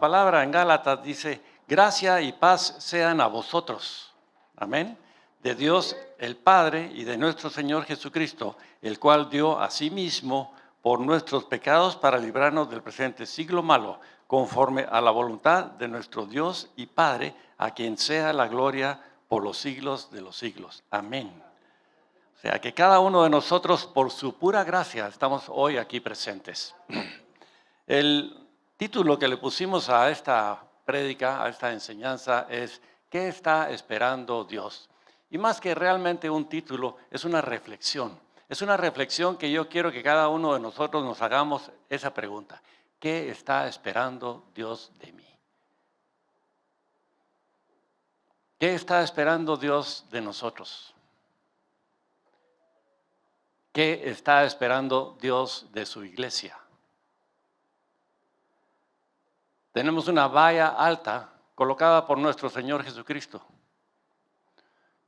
palabra en Gálatas dice, gracia y paz sean a vosotros. Amén. De Dios el Padre y de nuestro Señor Jesucristo, el cual dio a sí mismo por nuestros pecados para librarnos del presente siglo malo, conforme a la voluntad de nuestro Dios y Padre, a quien sea la gloria por los siglos de los siglos. Amén. O sea que cada uno de nosotros, por su pura gracia, estamos hoy aquí presentes. El título que le pusimos a esta prédica, a esta enseñanza, es ¿qué está esperando Dios? Y más que realmente un título, es una reflexión. Es una reflexión que yo quiero que cada uno de nosotros nos hagamos esa pregunta. ¿Qué está esperando Dios de mí? ¿Qué está esperando Dios de nosotros? ¿Qué está esperando Dios de su iglesia? Tenemos una valla alta colocada por nuestro Señor Jesucristo.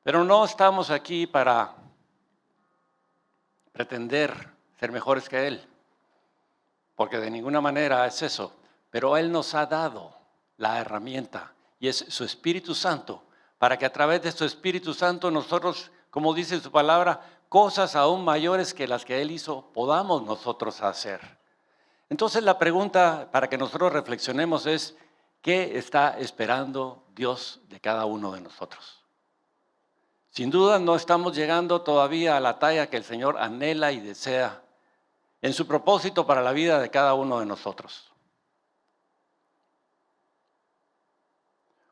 Pero no estamos aquí para pretender ser mejores que Él, porque de ninguna manera es eso. Pero Él nos ha dado la herramienta y es su Espíritu Santo, para que a través de su Espíritu Santo nosotros, como dice su palabra, cosas aún mayores que las que Él hizo, podamos nosotros hacer. Entonces la pregunta para que nosotros reflexionemos es, ¿qué está esperando Dios de cada uno de nosotros? Sin duda no estamos llegando todavía a la talla que el Señor anhela y desea en su propósito para la vida de cada uno de nosotros.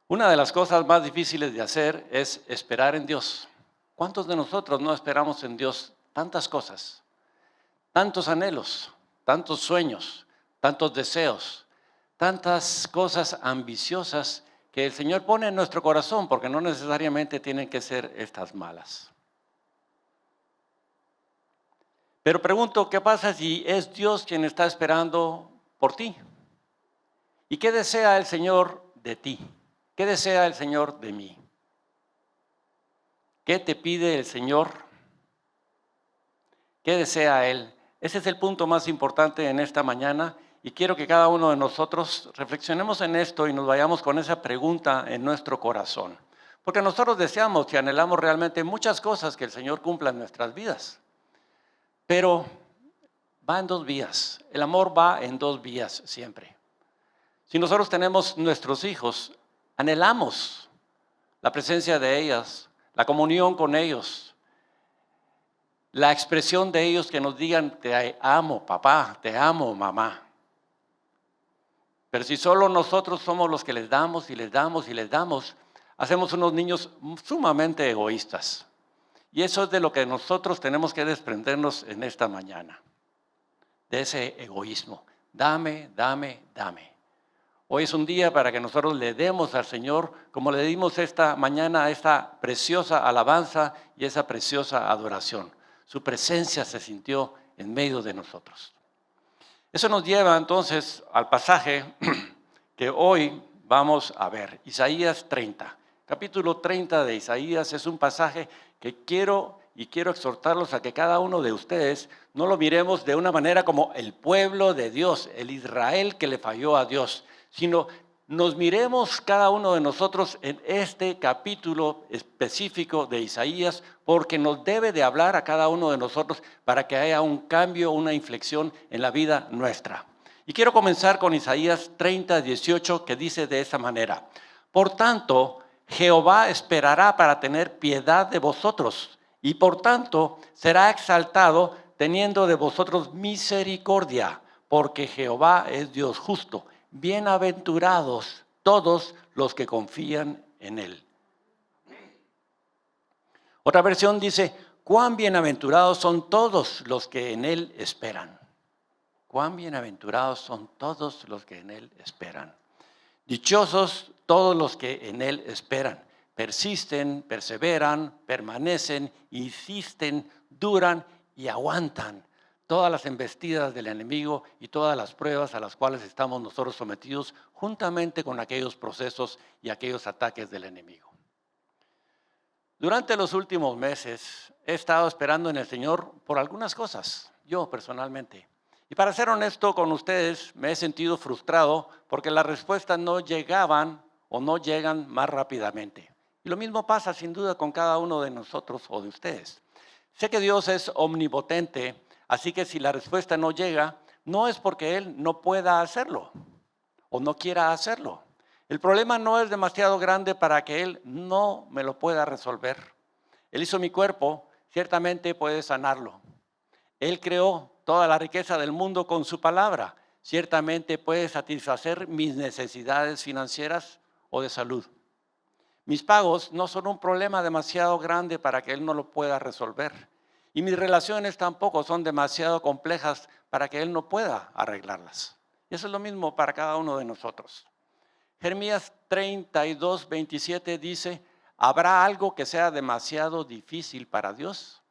Una de las cosas más difíciles de hacer es esperar en Dios. ¿Cuántos de nosotros no esperamos en Dios tantas cosas, tantos anhelos, tantos sueños, tantos deseos, tantas cosas ambiciosas que el Señor pone en nuestro corazón, porque no necesariamente tienen que ser estas malas? Pero pregunto, ¿qué pasa si es Dios quien está esperando por ti? ¿Y qué desea el Señor de ti? ¿Qué desea el Señor de mí? ¿Qué te pide el Señor? ¿Qué desea Él? Ese es el punto más importante en esta mañana. Y quiero que cada uno de nosotros reflexionemos en esto y nos vayamos con esa pregunta en nuestro corazón. Porque nosotros deseamos y anhelamos realmente muchas cosas que el Señor cumpla en nuestras vidas. Pero va en dos vías. El amor va en dos vías siempre. Si nosotros tenemos nuestros hijos, anhelamos la presencia de ellas, la comunión con ellos, la expresión de ellos que nos digan, te amo papá, te amo mamá. Pero si solo nosotros somos los que les damos y les damos y les damos, hacemos unos niños sumamente egoístas. Y eso es de lo que nosotros tenemos que desprendernos en esta mañana, de ese egoísmo. Dame, dame, dame. Hoy es un día para que nosotros le demos al Señor, como le dimos esta mañana, esta preciosa alabanza y esa preciosa adoración. Su presencia se sintió en medio de nosotros. Eso nos lleva entonces al pasaje que hoy vamos a ver, Isaías 30. Capítulo 30 de Isaías es un pasaje que quiero exhortarlos a que cada uno de ustedes no lo miremos de una manera como el pueblo de Dios, el Israel que le falló a Dios, sino nos miremos cada uno de nosotros en este capítulo específico de Isaías, porque nos debe de hablar a cada uno de nosotros para que haya un cambio, una inflexión en la vida nuestra. Y quiero comenzar con Isaías 30, 18, que dice de esa manera: por tanto, Jehová esperará para tener piedad de vosotros, y por tanto será exaltado teniendo de vosotros misericordia, porque Jehová es Dios justo. Bienaventurados todos los que confían en Él. Otra versión dice, cuán bienaventurados son todos los que en Él esperan. Cuán bienaventurados son todos los que en Él esperan. Dichosos todos los que en Él esperan. Persisten, perseveran, permanecen, insisten, duran y aguantan todas las embestidas del enemigo y todas las pruebas a las cuales estamos nosotros sometidos, juntamente con aquellos procesos y aquellos ataques del enemigo. Durante los últimos meses he estado esperando en el Señor por algunas cosas, yo personalmente. Y para ser honesto con ustedes, me he sentido frustrado porque las respuestas no llegaban o no llegan más rápidamente. Y lo mismo pasa sin duda con cada uno de nosotros o de ustedes. Sé que Dios es omnipotente, así que si la respuesta no llega, no es porque Él no pueda hacerlo o no quiera hacerlo. El problema no es demasiado grande para que Él no me lo pueda resolver. Él hizo mi cuerpo, ciertamente puede sanarlo. Él creó toda la riqueza del mundo con su palabra. Ciertamente puede satisfacer mis necesidades financieras o de salud. Mis pagos no son un problema demasiado grande para que Él no lo pueda resolver. Y mis relaciones tampoco son demasiado complejas para que Él no pueda arreglarlas. Y eso es lo mismo para cada uno de nosotros. Jeremías 32, 27 dice, ¿habrá algo que sea demasiado difícil para Dios?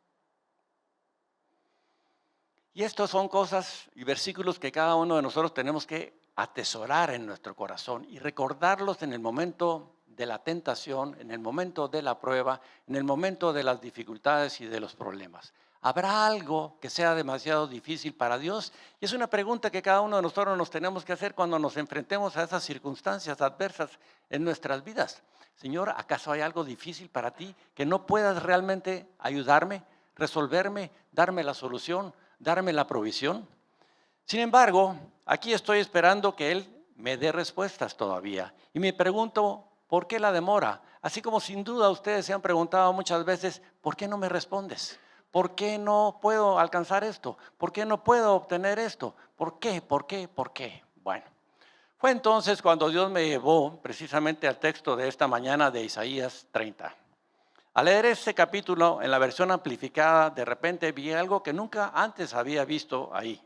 Y estos son cosas y versículos que cada uno de nosotros tenemos que atesorar en nuestro corazón y recordarlos en el momento de la tentación, en el momento de la prueba, en el momento de las dificultades y de los problemas. ¿Habrá algo que sea demasiado difícil para Dios? Y es una pregunta que cada uno de nosotros nos tenemos que hacer cuando nos enfrentemos a esas circunstancias adversas en nuestras vidas. Señor, ¿acaso hay algo difícil para ti que no puedas realmente ayudarme, resolverme, darme la solución, darme la provisión? Sin embargo, aquí estoy esperando que Él me dé respuestas todavía. Y me pregunto, ¿por qué la demora? Así como sin duda ustedes se han preguntado muchas veces, ¿por qué no me respondes? ¿Por qué no puedo alcanzar esto? ¿Por qué no puedo obtener esto? ¿Por qué? ¿Por qué? ¿Por qué? Bueno, fue entonces cuando Dios me llevó precisamente al texto de esta mañana de Isaías 30. Al leer este capítulo en la versión amplificada, de repente vi algo que nunca antes había visto ahí.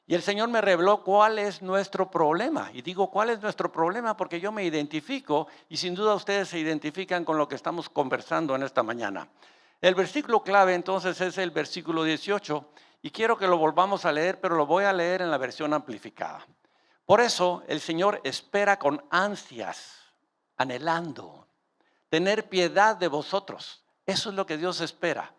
Y el Señor me reveló cuál es nuestro problema. Y digo, ¿cuál es nuestro problema? Porque yo me identifico y sin duda ustedes se identifican con lo que estamos conversando en esta mañana. El versículo clave entonces es el versículo 18 y quiero que lo volvamos a leer, pero lo voy a leer en la versión amplificada. Por eso el Señor espera con ansias, anhelando, tener piedad de vosotros. Eso es lo que Dios espera.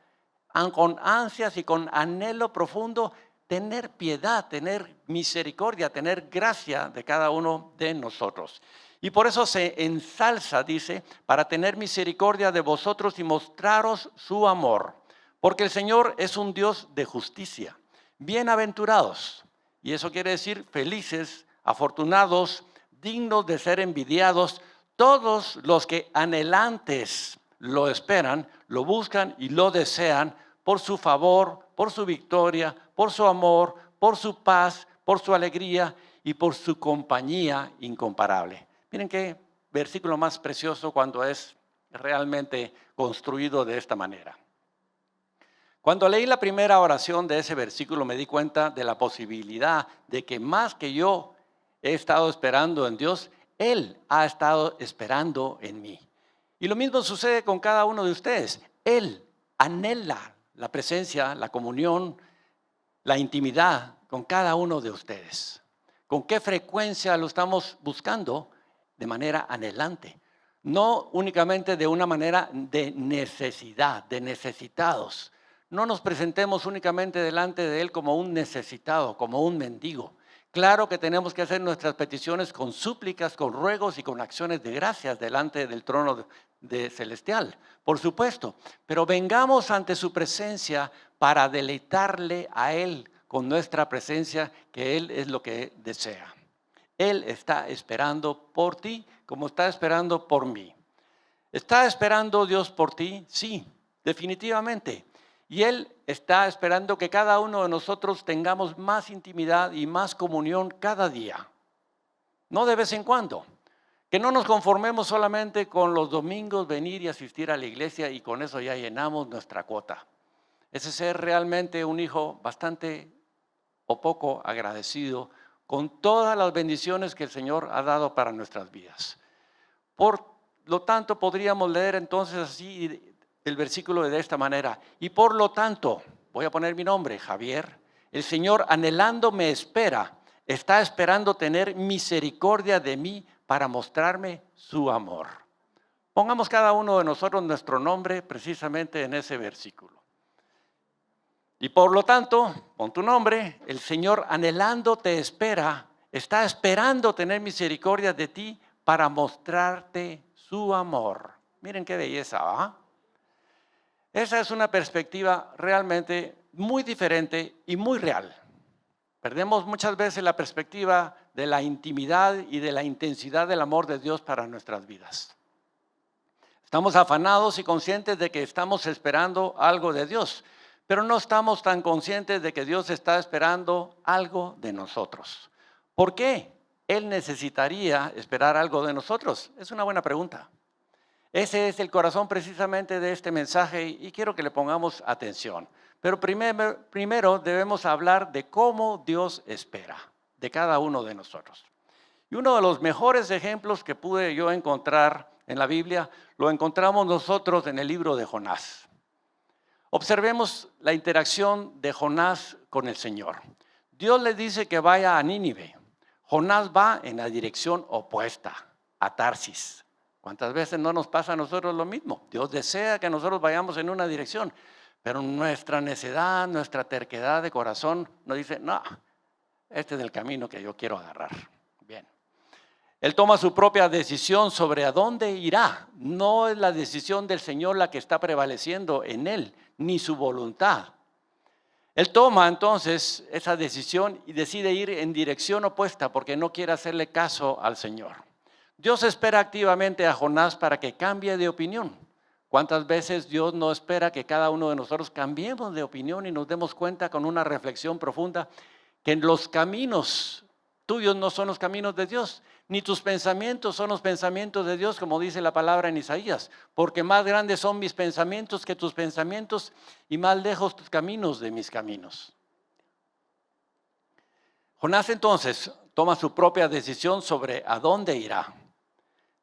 Con ansias y con anhelo profundo, tener piedad, tener misericordia, tener gracia de cada uno de nosotros. Y por eso se ensalza, dice, para tener misericordia de vosotros y mostraros su amor. Porque el Señor es un Dios de justicia. Bienaventurados. Y eso quiere decir felices, afortunados, dignos de ser envidiados, todos los que anhelantes lo esperan, lo buscan y lo desean por su favor, por su victoria, por su amor, por su paz, por su alegría y por su compañía incomparable. Miren qué versículo más precioso cuando es realmente construido de esta manera. Cuando leí la primera oración de ese versículo me di cuenta de la posibilidad de que más que yo he estado esperando en Dios, Él ha estado esperando en mí. Y lo mismo sucede con cada uno de ustedes. Él anhela la presencia, la comunión, la intimidad con cada uno de ustedes. ¿Con qué frecuencia lo estamos buscando? De manera anhelante. No únicamente de una manera de necesidad, de necesitados. No nos presentemos únicamente delante de Él como un necesitado, como un mendigo. Claro que tenemos que hacer nuestras peticiones con súplicas, con ruegos y con acciones de gracias delante del trono celestial, por supuesto. Pero vengamos ante su presencia para deleitarle a Él con nuestra presencia, que Él es lo que desea. Él está esperando por ti como está esperando por mí. ¿Está esperando Dios por ti? Sí, definitivamente. Y Él está esperando que cada uno de nosotros tengamos más intimidad y más comunión cada día. No de vez en cuando. Que no nos conformemos solamente con los domingos venir y asistir a la iglesia y con eso ya llenamos nuestra cuota. Ese es ser realmente un hijo bastante o poco agradecido con todas las bendiciones que el Señor ha dado para nuestras vidas. Por lo tanto, podríamos leer entonces así el versículo de esta manera. Y por lo tanto, voy a poner mi nombre, Javier, el Señor anhelando me espera, está esperando tener misericordia de mí para mostrarme su amor. Pongamos cada uno de nosotros nuestro nombre precisamente en ese versículo. Y por lo tanto, pon tu nombre, el Señor anhelando te espera, está esperando tener misericordia de ti para mostrarte su amor. Miren qué belleza, ¿va? Esa es una perspectiva realmente muy diferente y muy real. Perdemos muchas veces la perspectiva de la intimidad y de la intensidad del amor de Dios para nuestras vidas. Estamos afanados y conscientes de que estamos esperando algo de Dios, pero no estamos tan conscientes de que Dios está esperando algo de nosotros. ¿Por qué Él necesitaría esperar algo de nosotros? Es una buena pregunta. Ese es el corazón precisamente de este mensaje y quiero que le pongamos atención. Pero primero debemos hablar de cómo Dios espera de cada uno de nosotros. Y uno de los mejores ejemplos que pude yo encontrar en la Biblia, lo encontramos nosotros en el libro de Jonás. Observemos la interacción de Jonás con el Señor. Dios le dice que vaya a Nínive. Jonás va en la dirección opuesta, a Tarsis. ¿Cuántas veces no nos pasa a nosotros lo mismo? Dios desea que nosotros vayamos en una dirección, pero nuestra necedad, nuestra terquedad de corazón nos dice, no, este es el camino que yo quiero agarrar. Bien. Él toma su propia decisión sobre a dónde irá. No es la decisión del Señor la que está prevaleciendo en él, ni su voluntad. Él toma entonces esa decisión y decide ir en dirección opuesta porque no quiere hacerle caso al Señor. Dios espera activamente a Jonás para que cambie de opinión. ¿Cuántas veces Dios no espera que cada uno de nosotros cambiemos de opinión y nos demos cuenta con una reflexión profunda que los caminos tuyos no son los caminos de Dios, ni tus pensamientos son los pensamientos de Dios, como dice la palabra en Isaías, porque más grandes son mis pensamientos que tus pensamientos y más lejos tus caminos de mis caminos. Jonás entonces toma su propia decisión sobre a dónde irá.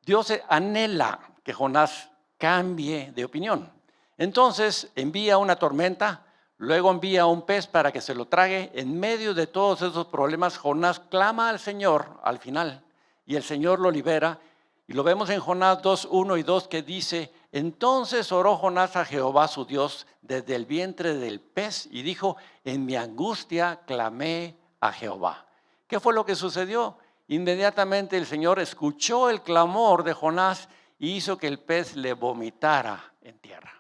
Dios anhela que Jonás cambie de opinión. Entonces envía una tormenta, luego envía un pez para que se lo trague. En medio de todos esos problemas, Jonás clama al Señor al final y el Señor lo libera. Y lo vemos en Jonás 2, 1 y 2 que dice, entonces oró Jonás a Jehová su Dios desde el vientre del pez y dijo, en mi angustia clamé a Jehová. ¿Qué fue lo que sucedió? Inmediatamente el Señor escuchó el clamor de Jonás y hizo que el pez le vomitara en tierra.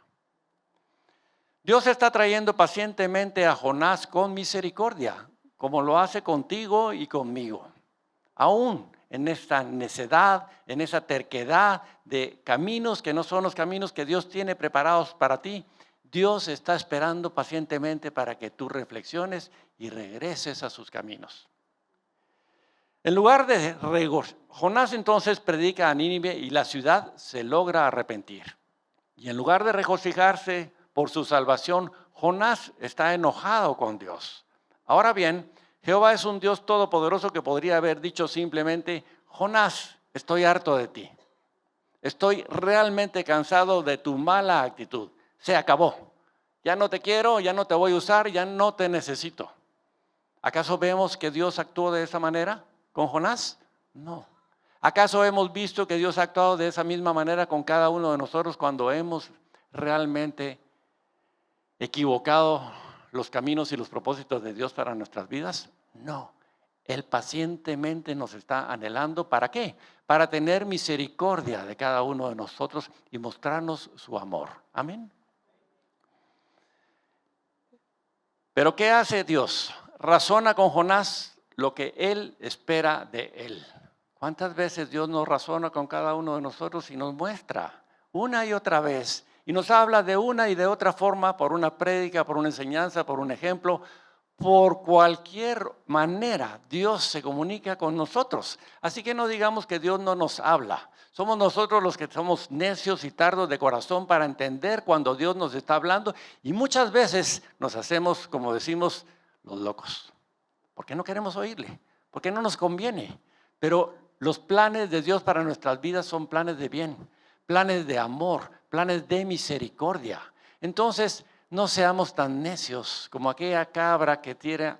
Dios está trayendo pacientemente a Jonás con misericordia, como lo hace contigo y conmigo. Aún en esta necedad, en esa terquedad de caminos que no son los caminos que Dios tiene preparados para ti, Dios está esperando pacientemente para que tú reflexiones y regreses a sus caminos. En lugar de Jonás entonces predica a Nínive y la ciudad se logra arrepentir. Y en lugar de regocijarse por su salvación, Jonás está enojado con Dios. Ahora bien, Jehová es un Dios todopoderoso que podría haber dicho simplemente, Jonás, estoy harto de ti. Estoy realmente cansado de tu mala actitud. Se acabó. Ya no te quiero, ya no te voy a usar, ya no te necesito. ¿Acaso vemos que Dios actuó de esa manera con Jonás? No. ¿Acaso hemos visto que Dios ha actuado de esa misma manera con cada uno de nosotros cuando hemos realmente equivocado los caminos y los propósitos de Dios para nuestras vidas? No. Él pacientemente nos está anhelando. ¿Para qué? Para tener misericordia de cada uno de nosotros y mostrarnos su amor. Amén. Pero ¿qué hace Dios? Razona con Jonás lo que Él espera de él. ¿Cuántas veces Dios nos razona con cada uno de nosotros y nos muestra una y otra vez? Y nos habla de una y de otra forma, por una prédica, por una enseñanza, por un ejemplo, por cualquier manera Dios se comunica con nosotros. Así que no digamos que Dios no nos habla. Somos nosotros los que somos necios y tardos de corazón para entender cuando Dios nos está hablando. Y muchas veces nos hacemos, como decimos, los locos. ¿Por qué no queremos oírle? ¿Por qué no nos conviene? Pero los planes de Dios para nuestras vidas son planes de bien, planes de amor, planes de misericordia. Entonces, no seamos tan necios como aquella cabra que tira,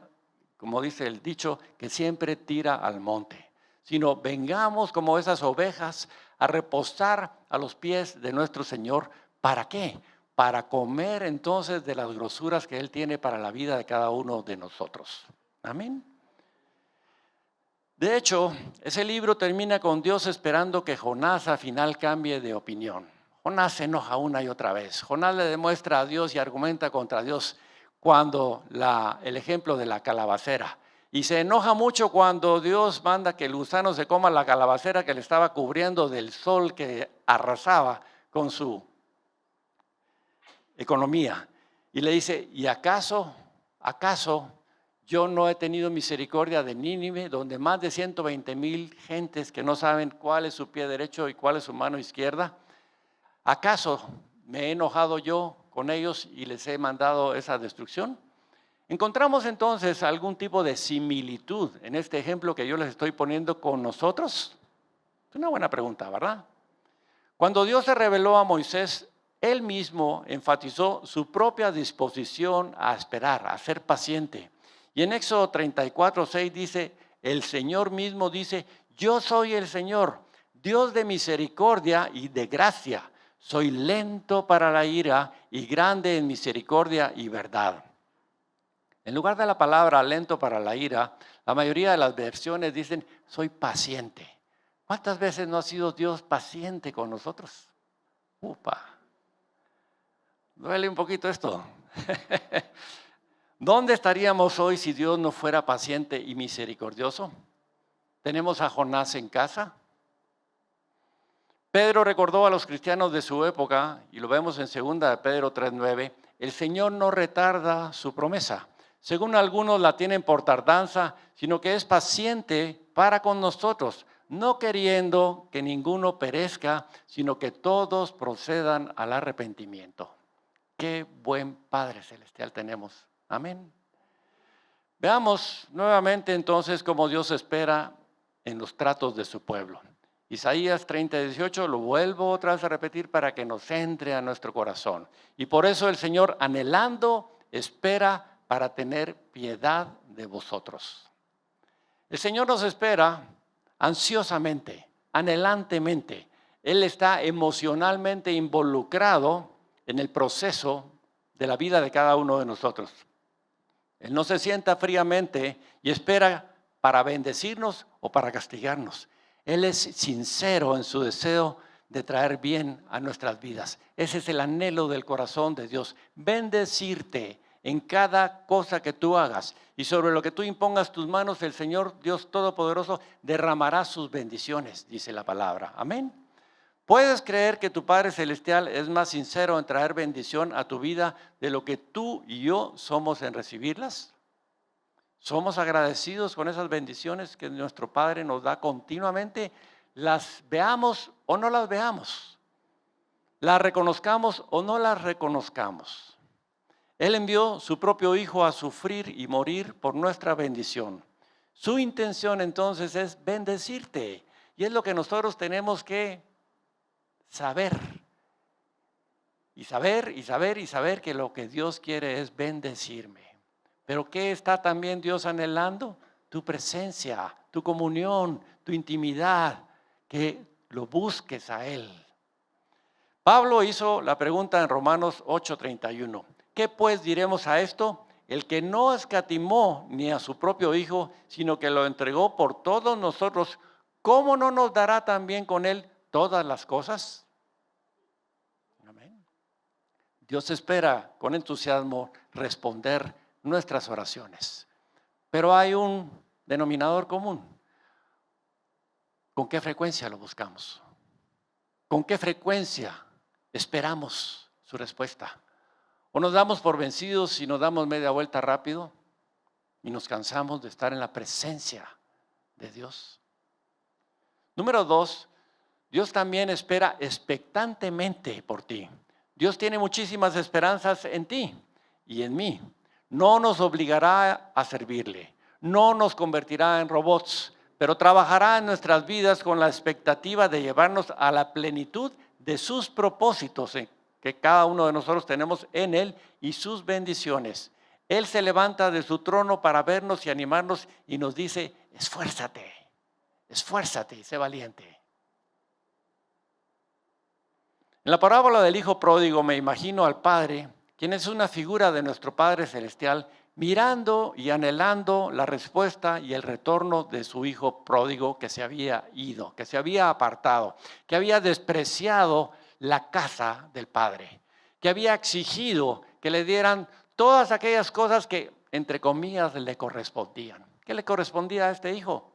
como dice el dicho, que siempre tira al monte, sino vengamos como esas ovejas a reposar a los pies de nuestro Señor. ¿Para qué? para comer entonces de las grosuras que Él tiene para la vida de cada uno de nosotros. Amén. De hecho, ese libro termina con Dios esperando que Jonás al final cambie de opinión. Jonás se enoja una y otra vez. Jonás le demuestra a Dios y argumenta contra Dios cuando el ejemplo de la calabacera. Y se enoja mucho cuando Dios manda que el gusano se coma la calabacera que le estaba cubriendo del sol que arrasaba con su economía. Y le dice, ¿y acaso yo no he tenido misericordia de Nínive, donde más de 120,000 gentes que no saben cuál es su pie derecho y cuál es su mano izquierda? ¿Acaso me he enojado yo con ellos y les he mandado esa destrucción? ¿Encontramos entonces algún tipo de similitud en este ejemplo que yo les estoy poniendo con nosotros? Es una buena pregunta, ¿verdad? Cuando Dios se reveló a Moisés, Él mismo enfatizó su propia disposición a esperar, a ser paciente. Y en Éxodo 34:6 dice, el Señor mismo dice, yo soy el Señor, Dios de misericordia y de gracia. Soy lento para la ira y grande en misericordia y verdad. En lugar de la palabra lento para la ira, la mayoría de las versiones dicen, soy paciente. ¿Cuántas veces no ha sido Dios paciente con nosotros? Upa. Duele un poquito esto. ¿Dónde estaríamos hoy si Dios no fuera paciente y misericordioso? ¿Tenemos a Jonás en casa? Pedro recordó a los cristianos de su época, y lo vemos en 2 de Pedro 3:9, el Señor no retarda su promesa. Según algunos la tienen por tardanza, sino que es paciente para con nosotros, no queriendo que ninguno perezca, sino que todos procedan al arrepentimiento. Qué buen Padre Celestial tenemos. Amén. Veamos nuevamente entonces cómo Dios espera en los tratos de su pueblo. Isaías 30:18 lo vuelvo otra vez a repetir para que nos entre a nuestro corazón. Y por eso el Señor, anhelando, espera para tener piedad de vosotros. El Señor nos espera ansiosamente, anhelantemente. Él está emocionalmente involucrado en el proceso de la vida de cada uno de nosotros. Él no se sienta fríamente y espera para bendecirnos o para castigarnos. Él es sincero en su deseo de traer bien a nuestras vidas. Ese es el anhelo del corazón de Dios. Bendecirte en cada cosa que tú hagas. Y sobre lo que tú impongas tus manos, el Señor Dios Todopoderoso derramará sus bendiciones, dice la palabra. Amén. ¿Puedes creer que tu Padre Celestial es más sincero en traer bendición a tu vida de lo que tú y yo somos en recibirlas? ¿Somos agradecidos con esas bendiciones que nuestro Padre nos da continuamente? ¿Las veamos o no las veamos? ¿Las reconozcamos o no las reconozcamos? Él envió su propio Hijo a sufrir y morir por nuestra bendición. Su intención entonces es bendecirte. Y es lo que nosotros tenemos que saber. Y saber que lo que Dios quiere es bendecirme. Pero ¿qué está también Dios anhelando? Tu presencia, tu comunión, tu intimidad, que lo busques a Él. Pablo hizo la pregunta en Romanos 8:31. ¿Qué pues diremos a esto? El que no escatimó ni a su propio Hijo, sino que lo entregó por todos nosotros, ¿cómo no nos dará también con Él todas las cosas? Amén. Dios espera con entusiasmo responder nuestras oraciones. Pero hay un denominador común. ¿Con qué frecuencia lo buscamos? ¿Con qué frecuencia esperamos su respuesta? ¿O nos damos por vencidos y nos damos media vuelta rápido y nos cansamos de estar en la presencia de Dios? Número 2, Dios también espera expectantemente por ti. Dios tiene muchísimas esperanzas en ti y en mí. No nos obligará a servirle, no nos convertirá en robots, pero trabajará en nuestras vidas con la expectativa de llevarnos a la plenitud de sus propósitos que cada uno de nosotros tenemos en Él y sus bendiciones. Él se levanta de su trono para vernos y animarnos y nos dice, esfuérzate y sé valiente. En la parábola del hijo pródigo me imagino al Padre, quien es una figura de nuestro Padre Celestial, mirando y anhelando la respuesta y el retorno de su hijo pródigo que se había ido, que se había apartado, que había despreciado la casa del Padre, que había exigido que le dieran todas aquellas cosas que, entre comillas, le correspondían. ¿Qué le correspondía a este hijo?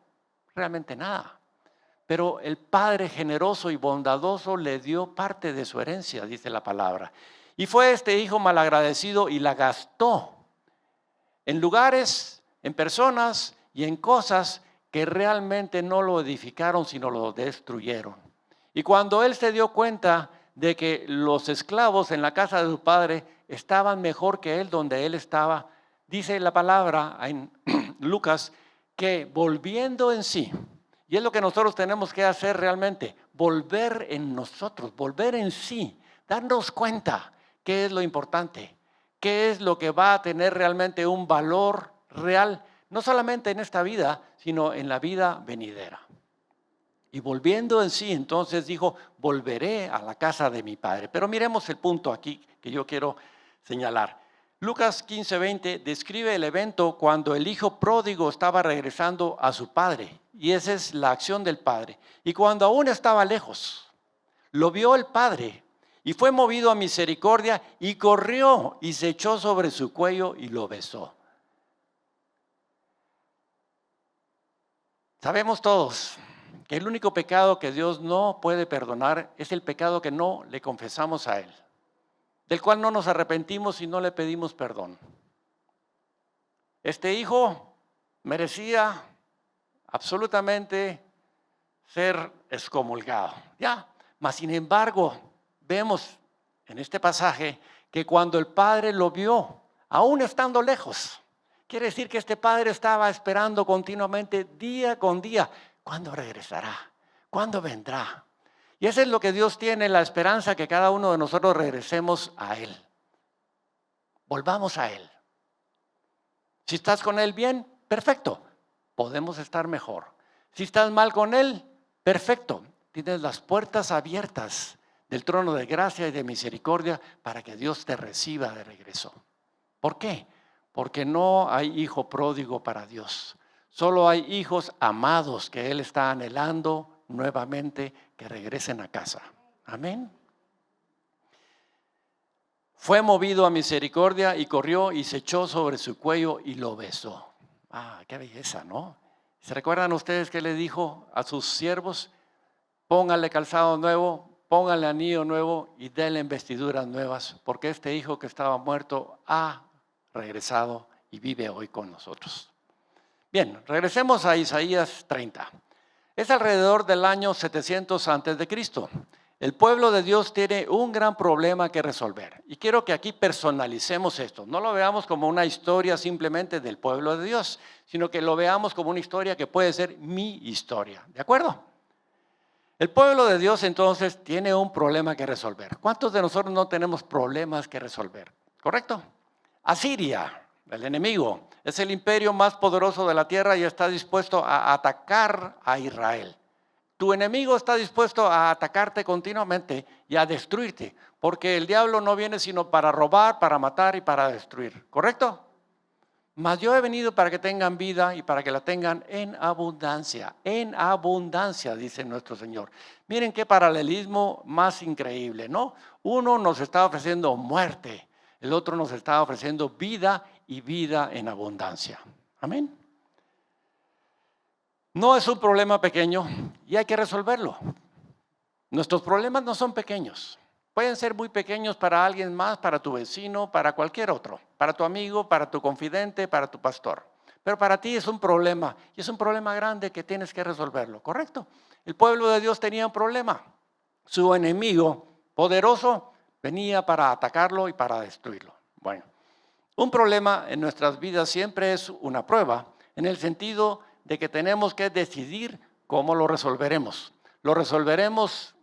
Realmente nada. Pero el Padre generoso y bondadoso le dio parte de su herencia, dice la palabra. Y fue este hijo malagradecido y la gastó en lugares, en personas y en cosas que realmente no lo edificaron, sino lo destruyeron. Y cuando él se dio cuenta de que los esclavos en la casa de su padre estaban mejor que él donde él estaba, dice la palabra en Lucas que volviendo en sí, y es lo que nosotros tenemos que hacer realmente, volver en nosotros, volver en sí, darnos cuenta qué es lo importante, qué es lo que va a tener realmente un valor real, no solamente en esta vida, sino en la vida venidera. Y volviendo en sí, entonces dijo, volveré a la casa de mi padre. Pero miremos el punto aquí que yo quiero señalar. Lucas 15:20 describe el evento cuando el hijo pródigo estaba regresando a su padre. Y esa es la acción del padre. Y cuando aún estaba lejos, lo vio el padre y fue movido a misericordia y corrió y se echó sobre su cuello y lo besó. Sabemos todos que el único pecado que Dios no puede perdonar es el pecado que no le confesamos a Él, del cual no nos arrepentimos y no le pedimos perdón. Este hijo merecía absolutamente ser excomulgado, ¿ya? Mas sin embargo, vemos en este pasaje que cuando el padre lo vio, aún estando lejos, quiere decir que este padre estaba esperando continuamente, día con día, ¿cuándo regresará? ¿Cuándo vendrá? Y eso es lo que Dios tiene, la esperanza que cada uno de nosotros regresemos a Él. Volvamos a Él. Si estás con Él bien, perfecto, podemos estar mejor. Si estás mal con Él, perfecto, tienes las puertas abiertas del trono de gracia y de misericordia para que Dios te reciba de regreso. ¿Por qué? Porque no hay hijo pródigo para Dios. Solo hay hijos amados que Él está anhelando nuevamente que regresen a casa. Amén. Fue movido a misericordia y corrió y se echó sobre su cuello y lo besó. Ah, qué belleza, ¿no? ¿Se recuerdan ustedes que le dijo a sus siervos? Pónganle calzado nuevo, pónganle anillo nuevo y denle vestiduras nuevas, porque este hijo que estaba muerto ha regresado y vive hoy con nosotros. Bien, regresemos a Isaías 30. Es alrededor del año 700 antes de Cristo. El pueblo de Dios tiene un gran problema que resolver. Y quiero que aquí personalicemos esto. No lo veamos como una historia simplemente del pueblo de Dios, sino que lo veamos como una historia que puede ser mi historia. ¿De acuerdo? El pueblo de Dios entonces tiene un problema que resolver. ¿Cuántos de nosotros no tenemos problemas que resolver? ¿Correcto? Asiria, el enemigo, es el imperio más poderoso de la tierra y está dispuesto a atacar a Israel. Tu enemigo está dispuesto a atacarte continuamente y a destruirte, porque el diablo no viene sino para robar, para matar y para destruir. ¿Correcto? Mas yo he venido para que tengan vida y para que la tengan en abundancia, dice nuestro Señor. Miren qué paralelismo más increíble, ¿no? Uno nos está ofreciendo muerte, el otro nos está ofreciendo vida y vida en abundancia. Amén. No es un problema pequeño y hay que resolverlo. Nuestros problemas no son pequeños. Pueden ser muy pequeños para alguien más, para tu vecino, para cualquier otro, para tu amigo, para tu confidente, para tu pastor. Pero para ti es un problema y es un problema grande que tienes que resolverlo, ¿correcto? El pueblo de Dios tenía un problema. Su enemigo poderoso venía para atacarlo y para destruirlo. Bueno, un problema en nuestras vidas siempre es una prueba, en el sentido de que tenemos que decidir cómo lo resolveremos. ¿Lo resolveremos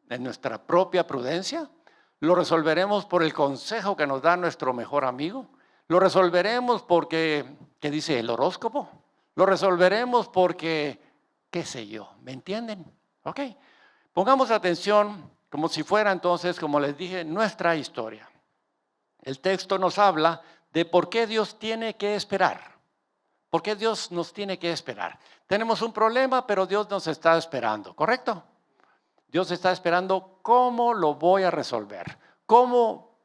en nuestra propia prudencia? ¿Lo resolveremos por el consejo que nos da nuestro mejor amigo? ¿Lo resolveremos porque, ¿qué dice el horóscopo? ¿Lo resolveremos porque, qué sé yo? ¿Me entienden? Ok. Pongamos atención como si fuera entonces, como les dije, nuestra historia. El texto nos habla de por qué Dios tiene que esperar. ¿Por qué Dios nos tiene que esperar? Tenemos un problema, pero Dios nos está esperando, ¿correcto? Dios está esperando cómo lo voy a resolver, cómo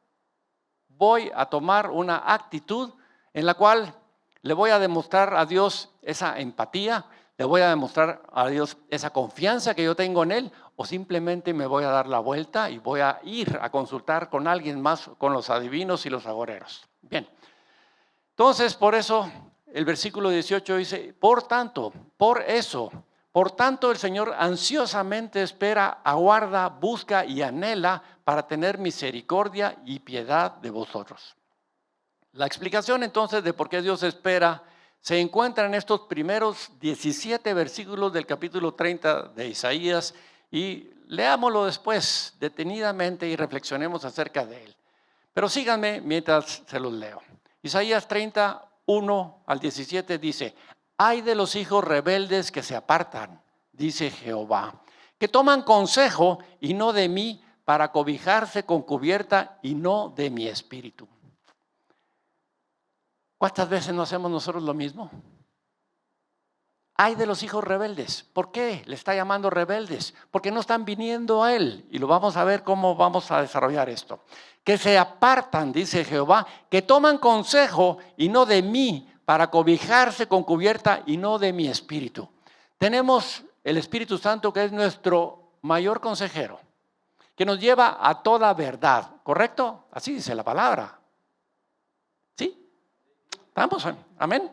voy a tomar una actitud en la cual le voy a demostrar a Dios esa empatía, le voy a demostrar a Dios esa confianza que yo tengo en Él, o simplemente me voy a dar la vuelta y voy a ir a consultar con alguien más, con los adivinos y los agoreros. Bien, entonces por eso el versículo 18 dice, por tanto el Señor ansiosamente espera, aguarda, busca y anhela para tener misericordia y piedad de vosotros. La explicación entonces de por qué Dios espera se encuentra en estos primeros 17 versículos del capítulo 30 de Isaías y leámoslo después detenidamente y reflexionemos acerca de él. Pero síganme mientras se los leo. Isaías 30:1 al 17 dice, ay de los hijos rebeldes que se apartan, dice Jehová, que toman consejo y no de mí para cobijarse con cubierta y no de mi espíritu. ¿Cuántas veces no hacemos nosotros lo mismo? Ay de los hijos rebeldes. ¿Por qué le está llamando rebeldes? Porque no están viniendo a Él. Y lo vamos a ver cómo vamos a desarrollar esto. Que se apartan, dice Jehová, que toman consejo y no de mí para cobijarse con cubierta y no de mi espíritu. Tenemos el Espíritu Santo que es nuestro mayor consejero, que nos lleva a toda verdad, ¿correcto? Así dice la palabra. ¿Sí? ¿Estamos? ¿Amén?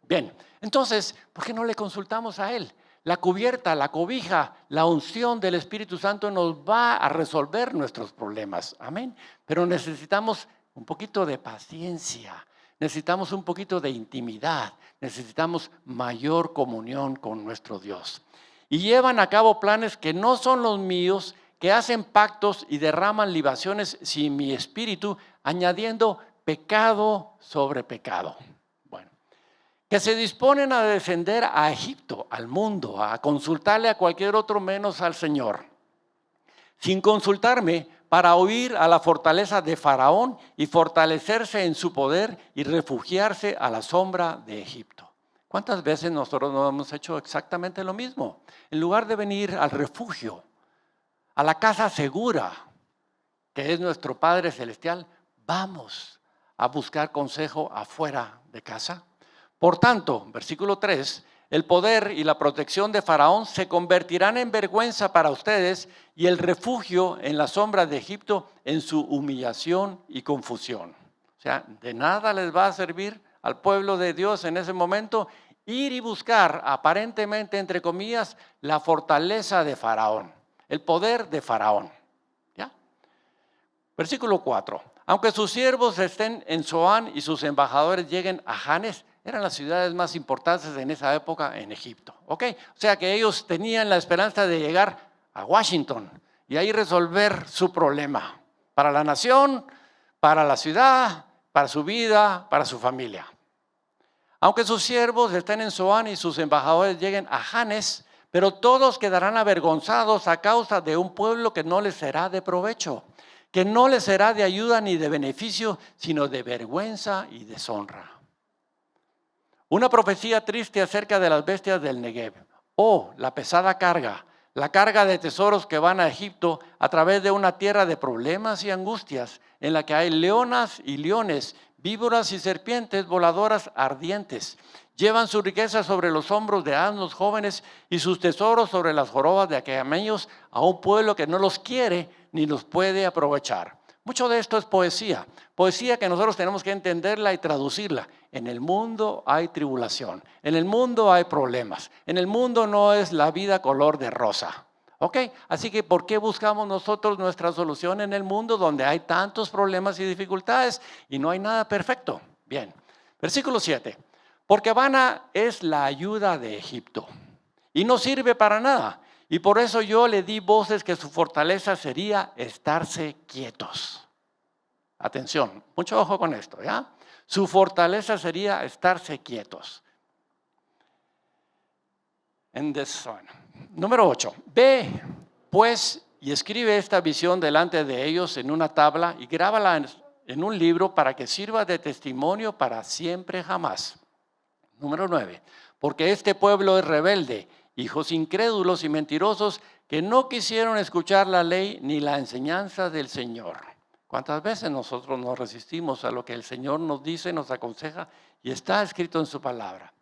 Bien, entonces, ¿por qué no le consultamos a Él? La cubierta, la cobija, la unción del Espíritu Santo nos va a resolver nuestros problemas. Amén. Pero necesitamos un poquito de paciencia, necesitamos un poquito de intimidad, necesitamos mayor comunión con nuestro Dios. Y llevan a cabo planes que no son los míos, que hacen pactos y derraman libaciones sin mi espíritu, añadiendo pecado sobre pecado. Bueno, que se disponen a descender a Egipto, al mundo, a consultarle a cualquier otro menos al Señor, sin consultarme, para huir a la fortaleza de Faraón y fortalecerse en su poder y refugiarse a la sombra de Egipto. ¿Cuántas veces nosotros no hemos hecho exactamente lo mismo? En lugar de venir al refugio, a la casa segura, que es nuestro Padre Celestial, vamos a buscar consejo afuera de casa. Por tanto, versículo 3, el poder y la protección de Faraón se convertirán en vergüenza para ustedes y el refugio en la sombra de Egipto en su humillación y confusión. O sea, de nada les va a servir al pueblo de Dios en ese momento ir y buscar, aparentemente, entre comillas, la fortaleza de Faraón, el poder de Faraón. ¿Ya? Versículo 4. Aunque sus siervos estén en Zoán y sus embajadores lleguen a Janes, eran las ciudades más importantes en esa época en Egipto. ¿Ok? O sea que ellos tenían la esperanza de llegar a Washington y ahí resolver su problema para la nación, para la ciudad, para su vida, para su familia. Aunque sus siervos estén en Zoán y sus embajadores lleguen a Janes, pero todos quedarán avergonzados a causa de un pueblo que no les será de provecho, que no les será de ayuda ni de beneficio, sino de vergüenza y deshonra. Una profecía triste acerca de las bestias del Negev. Oh, la pesada carga, la carga de tesoros que van a Egipto a través de una tierra de problemas y angustias, en la que hay leonas y leones, víboras y serpientes voladoras ardientes. Llevan su riqueza sobre los hombros de asnos jóvenes y sus tesoros sobre las jorobas de camellos a un pueblo que no los quiere ni los puede aprovechar. Mucho de esto es poesía, poesía que nosotros tenemos que entenderla y traducirla. En el mundo hay tribulación, en el mundo hay problemas, en el mundo no es la vida color de rosa. ¿Ok? Así que ¿por qué buscamos nosotros nuestra solución en el mundo donde hay tantos problemas y dificultades y no hay nada perfecto? Bien, versículo 7. Porque vana es la ayuda de Egipto y no sirve para nada. Y por eso yo le di voces que su fortaleza sería estarse quietos. Atención, mucho ojo con esto, ¿ya? Su fortaleza sería estarse quietos. Número 8. Ve, pues, y escribe esta visión delante de ellos en una tabla y grábala en un libro para que sirva de testimonio para siempre jamás. Número 9. Porque este pueblo es rebelde, hijos incrédulos y mentirosos que no quisieron escuchar la ley ni la enseñanza del Señor. ¿Cuántas veces nosotros nos resistimos a lo que el Señor nos dice, nos aconseja y está escrito en su palabra?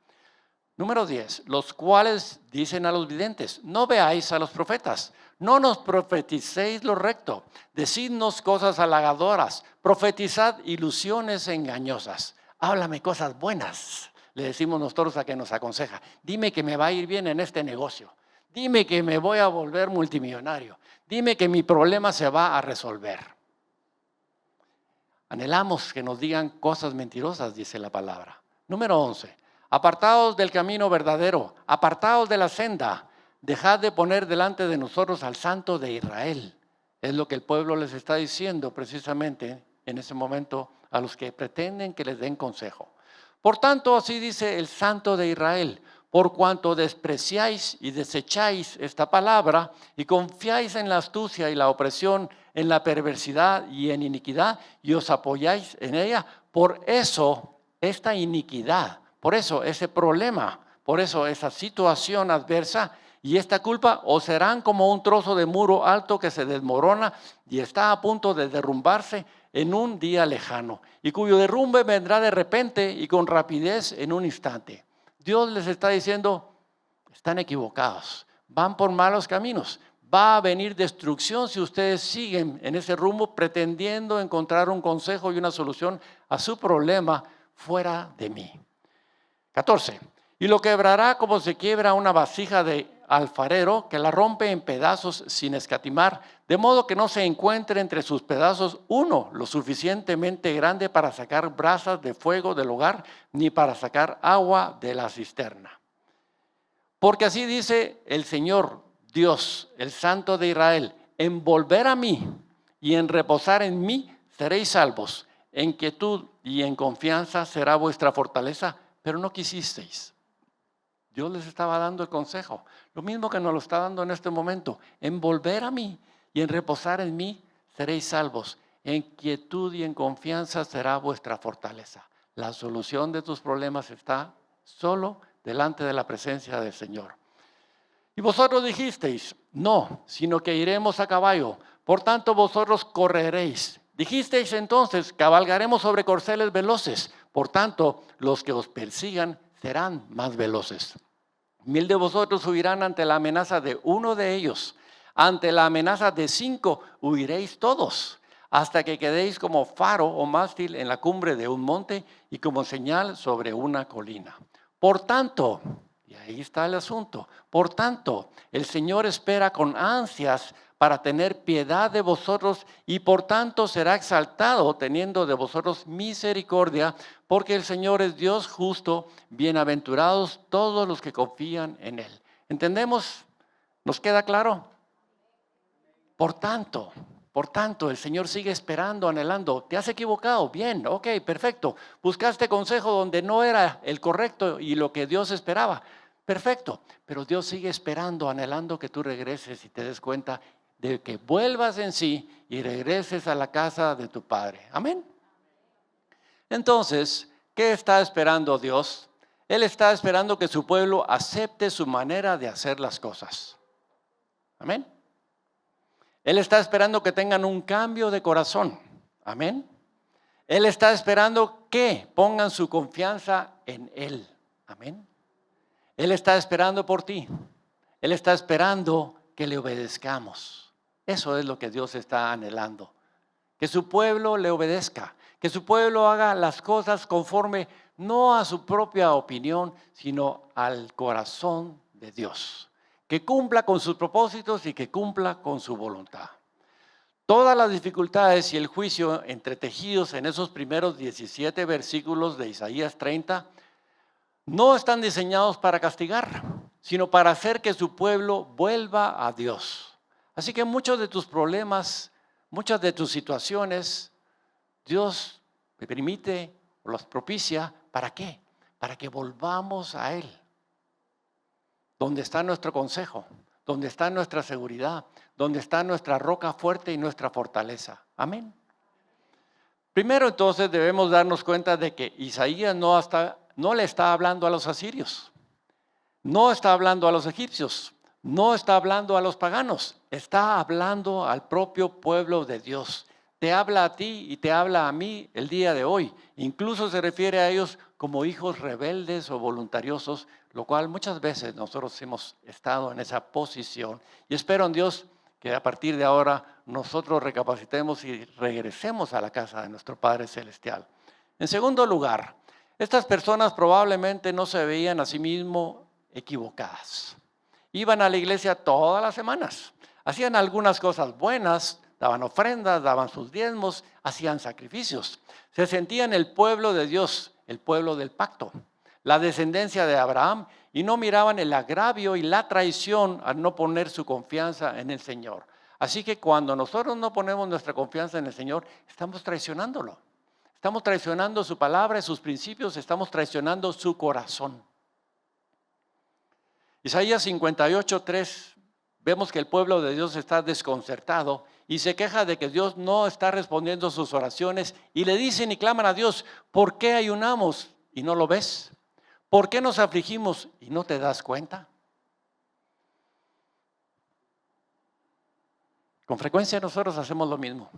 Número 10. Los cuales dicen a los videntes, no veáis a los profetas, no nos profeticéis lo recto, decidnos cosas halagadoras, profetizad ilusiones engañosas. Háblame cosas buenas, le decimos nosotros a que nos aconseja. Dime que me va a ir bien en este negocio. Dime que me voy a volver multimillonario. Dime que mi problema se va a resolver. Anhelamos que nos digan cosas mentirosas, dice la palabra. Número 11. Apartaos del camino verdadero, apartaos de la senda, dejad de poner delante de nosotros al Santo de Israel. Es lo que el pueblo les está diciendo precisamente en ese momento a los que pretenden que les den consejo. Por tanto, así dice el Santo de Israel, por cuanto despreciáis y desecháis esta palabra y confiáis en la astucia y la opresión, en la perversidad y en iniquidad y os apoyáis en ella, por eso esta iniquidad, por eso ese problema, por eso esa situación adversa y esta culpa os serán como un trozo de muro alto que se desmorona y está a punto de derrumbarse en un día lejano y cuyo derrumbe vendrá de repente y con rapidez en un instante. Dios les está diciendo, están equivocados, van por malos caminos, va a venir destrucción si ustedes siguen en ese rumbo pretendiendo encontrar un consejo y una solución a su problema fuera de mí. 14. Y lo quebrará como se quiebra una vasija de alfarero que la rompe en pedazos sin escatimar, de modo que no se encuentre entre sus pedazos uno lo suficientemente grande para sacar brasas de fuego del hogar, ni para sacar agua de la cisterna. Porque así dice el Señor Dios, el Santo de Israel, en volver a mí y en reposar en mí seréis salvos, en quietud y en confianza será vuestra fortaleza, pero no quisisteis. Dios les estaba dando el consejo, lo mismo que nos lo está dando en este momento. En volver a mí y en reposar en mí seréis salvos. En quietud y en confianza será vuestra fortaleza. La solución de tus problemas está solo delante de la presencia del Señor. Y vosotros dijisteis, no, sino que iremos a caballo. Por tanto vosotros correréis. Dijisteis entonces, cabalgaremos sobre corceles veloces. Por tanto, los que os persigan serán más veloces. 1000 de vosotros huirán ante la amenaza de uno de ellos. Ante la amenaza de 5 huiréis todos, hasta que quedéis como faro o mástil en la cumbre de un monte y como señal sobre una colina. Por tanto, y ahí está el asunto, por tanto, el Señor espera con ansias para tener piedad de vosotros y por tanto será exaltado teniendo de vosotros misericordia, porque el Señor es Dios justo, bienaventurados todos los que confían en Él. ¿Entendemos? ¿Nos queda claro? Por tanto, el Señor sigue esperando, anhelando. ¿Te has equivocado? Bien, ok, perfecto. Buscaste consejo donde no era el correcto y lo que Dios esperaba. Perfecto, pero Dios sigue esperando, anhelando que tú regreses y te des cuenta de que vuelvas en sí y regreses a la casa de tu Padre. Amén. Entonces, ¿qué está esperando Dios? Él está esperando que su pueblo acepte su manera de hacer las cosas. Amén. Él está esperando que tengan un cambio de corazón. Amén. Él está esperando que pongan su confianza en Él. Amén. Él está esperando por ti. Él está esperando que le obedezcamos. Eso es lo que Dios está anhelando. Que su pueblo le obedezca. Que su pueblo haga las cosas conforme no a su propia opinión, sino al corazón de Dios. Que cumpla con sus propósitos y que cumpla con su voluntad. Todas las dificultades y el juicio entretejidos en esos primeros 17 versículos de Isaías 30 no están diseñados para castigar, sino para hacer que su pueblo vuelva a Dios. Así que muchos de tus problemas, muchas de tus situaciones, Dios me permite o los propicia. ¿Para qué? Para que volvamos a Él. ¿Dónde está nuestro consejo? donde está nuestra seguridad, donde está nuestra roca fuerte y nuestra fortaleza. Amén. Primero entonces debemos darnos cuenta de que Isaías no le está hablando a los asirios, no está hablando a los egipcios, no está hablando a los paganos, está hablando al propio pueblo de Dios. Te habla a ti y te habla a mí el día de hoy. Incluso se refiere a ellos como hijos rebeldes o voluntariosos, lo cual muchas veces nosotros hemos estado en esa posición. Y espero en Dios que a partir de ahora nosotros recapacitemos y regresemos a la casa de nuestro Padre Celestial. En segundo lugar, estas personas probablemente no se veían a sí mismos equivocadas. Iban a la iglesia todas las semanas, hacían algunas cosas buenas, daban ofrendas, daban sus diezmos, hacían sacrificios. Se sentían el pueblo de Dios, el pueblo del pacto, la descendencia de Abraham, y no miraban el agravio y la traición al no poner su confianza en el Señor. Así que cuando nosotros no ponemos nuestra confianza en el Señor, estamos traicionándolo. Estamos traicionando su palabra y sus principios, estamos traicionando su corazón. Isaías 58:3, vemos que el pueblo de Dios está desconcertado y se queja de que Dios no está respondiendo sus oraciones y le dicen y claman a Dios: ¿por qué ayunamos y no lo ves? ¿Por qué nos afligimos y no te das cuenta? Con frecuencia nosotros hacemos lo mismo.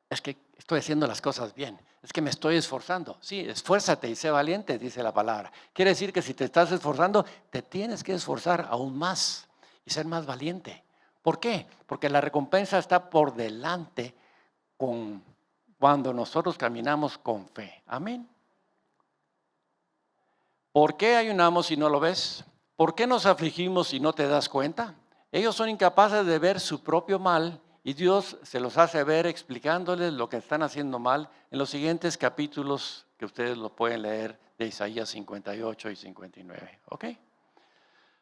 Es que estoy haciendo las cosas bien, es que me estoy esforzando. Sí, esfuérzate y sé valiente, dice la palabra. Quiere decir que si te estás esforzando, te tienes que esforzar aún más y ser más valiente. ¿Por qué? Porque la recompensa está por delante cuando nosotros caminamos con fe. Amén. ¿Por qué ayunamos si no lo ves? ¿Por qué nos afligimos si no te das cuenta? Ellos son incapaces de ver su propio mal y Dios se los hace ver explicándoles lo que están haciendo mal en los siguientes capítulos que ustedes lo pueden leer de Isaías 58 y 59. ¿Ok?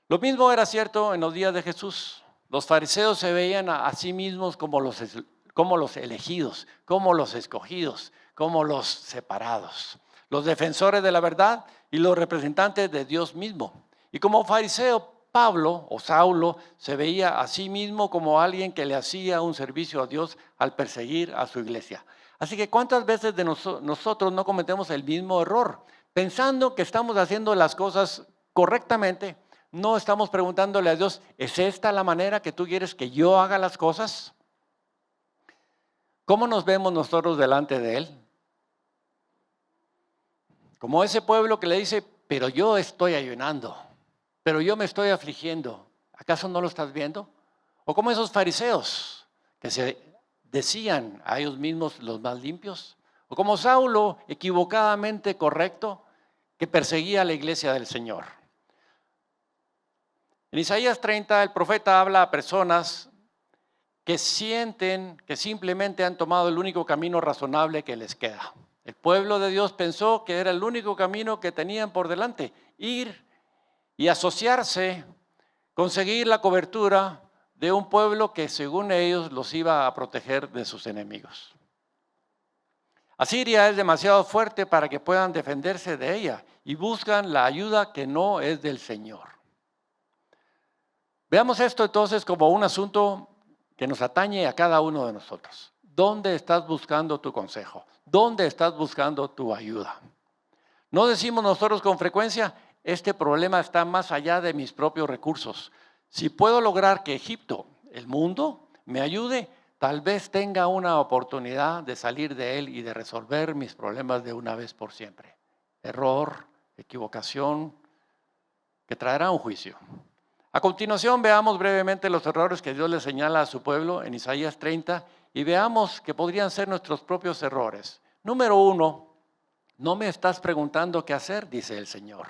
Lo mismo era cierto en los días de Jesús. Los fariseos se veían a sí mismos como los elegidos, como los escogidos, como los separados, los defensores de la verdad y los representantes de Dios mismo. Y como fariseo, Pablo o Saulo se veía a sí mismo como alguien que le hacía un servicio a Dios al perseguir a su iglesia. Así que ¿cuántas veces de nosotros no cometemos el mismo error? Pensando que estamos haciendo las cosas correctamente, no estamos preguntándole a Dios: ¿es esta la manera que tú quieres que yo haga las cosas? ¿Cómo nos vemos nosotros delante de Él? Como ese pueblo que le dice: pero yo estoy ayunando, pero yo me estoy afligiendo. ¿Acaso no lo estás viendo? O como esos fariseos que se decían a ellos mismos los más limpios. O como Saulo, equivocadamente correcto, que perseguía a la iglesia del Señor. En Isaías 30 el profeta habla a personas que sienten que simplemente han tomado el único camino razonable que les queda. El pueblo de Dios pensó que era el único camino que tenían por delante: ir y asociarse, conseguir la cobertura de un pueblo que según ellos los iba a proteger de sus enemigos. Asiria es demasiado fuerte para que puedan defenderse de ella y buscan la ayuda que no es del Señor. Veamos esto entonces como un asunto que nos atañe a cada uno de nosotros. ¿Dónde estás buscando tu consejo? ¿Dónde estás buscando tu ayuda? ¿No decimos nosotros con frecuencia: este problema está más allá de mis propios recursos? Si puedo lograr que Egipto, el mundo, me ayude, tal vez tenga una oportunidad de salir de él y de resolver mis problemas de una vez por siempre. Error, equivocación, que traerá un juicio. A continuación veamos brevemente los errores que Dios le señala a su pueblo en Isaías 30 y veamos que podrían ser nuestros propios errores. Número 1, no me estás preguntando qué hacer, dice el Señor.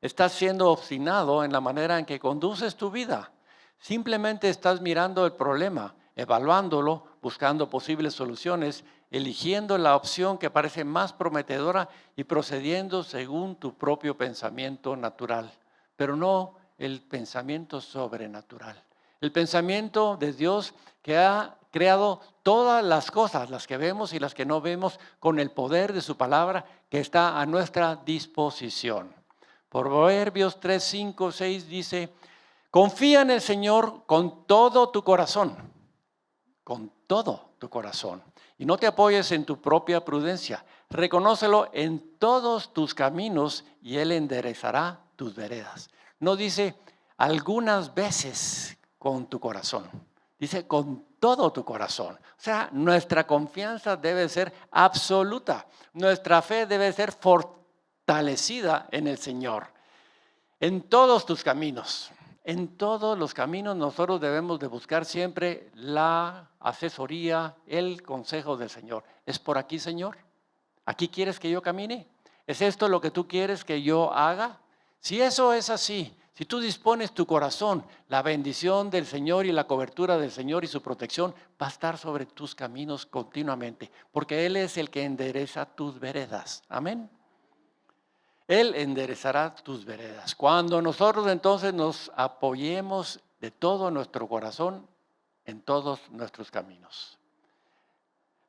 Estás siendo obstinado en la manera en que conduces tu vida. Simplemente estás mirando el problema, evaluándolo, buscando posibles soluciones, eligiendo la opción que parece más prometedora y procediendo según tu propio pensamiento natural, pero no el pensamiento sobrenatural. El pensamiento de Dios que ha creado todas las cosas, las que vemos y las que no vemos, con el poder de su palabra que está a nuestra disposición. Proverbios 3, 5, 6 dice: Confía en el Señor con todo tu corazón, con todo tu corazón. Y no te apoyes en tu propia prudencia. Reconócelo en todos tus caminos y Él enderezará tus veredas. No dice algunas veces con tu corazón. Dice con todo tu corazón. O sea, nuestra confianza debe ser absoluta. Nuestra fe debe ser fortalecida en el Señor. En todos tus caminos. En todos los caminos nosotros debemos de buscar siempre la asesoría, el consejo del Señor. ¿Es por aquí, Señor? ¿Aquí quieres que yo camine? ¿Es esto lo que tú quieres que yo haga? Si eso es así, si tú dispones tu corazón, la bendición del Señor y la cobertura del Señor y su protección va a estar sobre tus caminos continuamente, porque Él es el que endereza tus veredas. Amén. Él enderezará tus veredas. Cuando nosotros entonces nos apoyemos de todo nuestro corazón en todos nuestros caminos.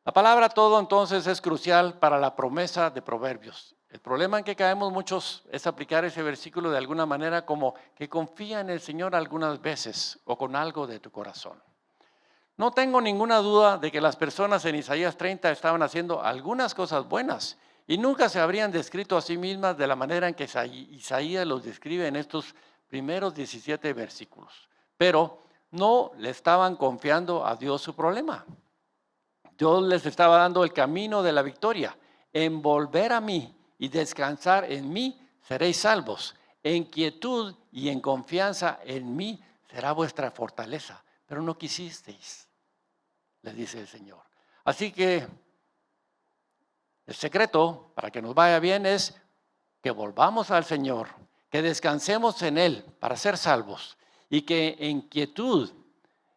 La palabra todo entonces es crucial para la promesa de Proverbios. El problema en que caemos muchos es aplicar ese versículo de alguna manera como que confía en el Señor algunas veces o con algo de tu corazón. No tengo ninguna duda de que las personas en Isaías 30 estaban haciendo algunas cosas buenas y nunca se habrían descrito a sí mismas de la manera en que Isaías los describe en estos primeros 17 versículos. Pero no le estaban confiando a Dios su problema. Dios les estaba dando el camino de la victoria. En volver a mí y descansar en mí seréis salvos. En quietud y en confianza en mí será vuestra fortaleza. Pero no quisisteis, les dice el Señor. Así que el secreto para que nos vaya bien es que volvamos al Señor, que descansemos en Él para ser salvos y que en quietud,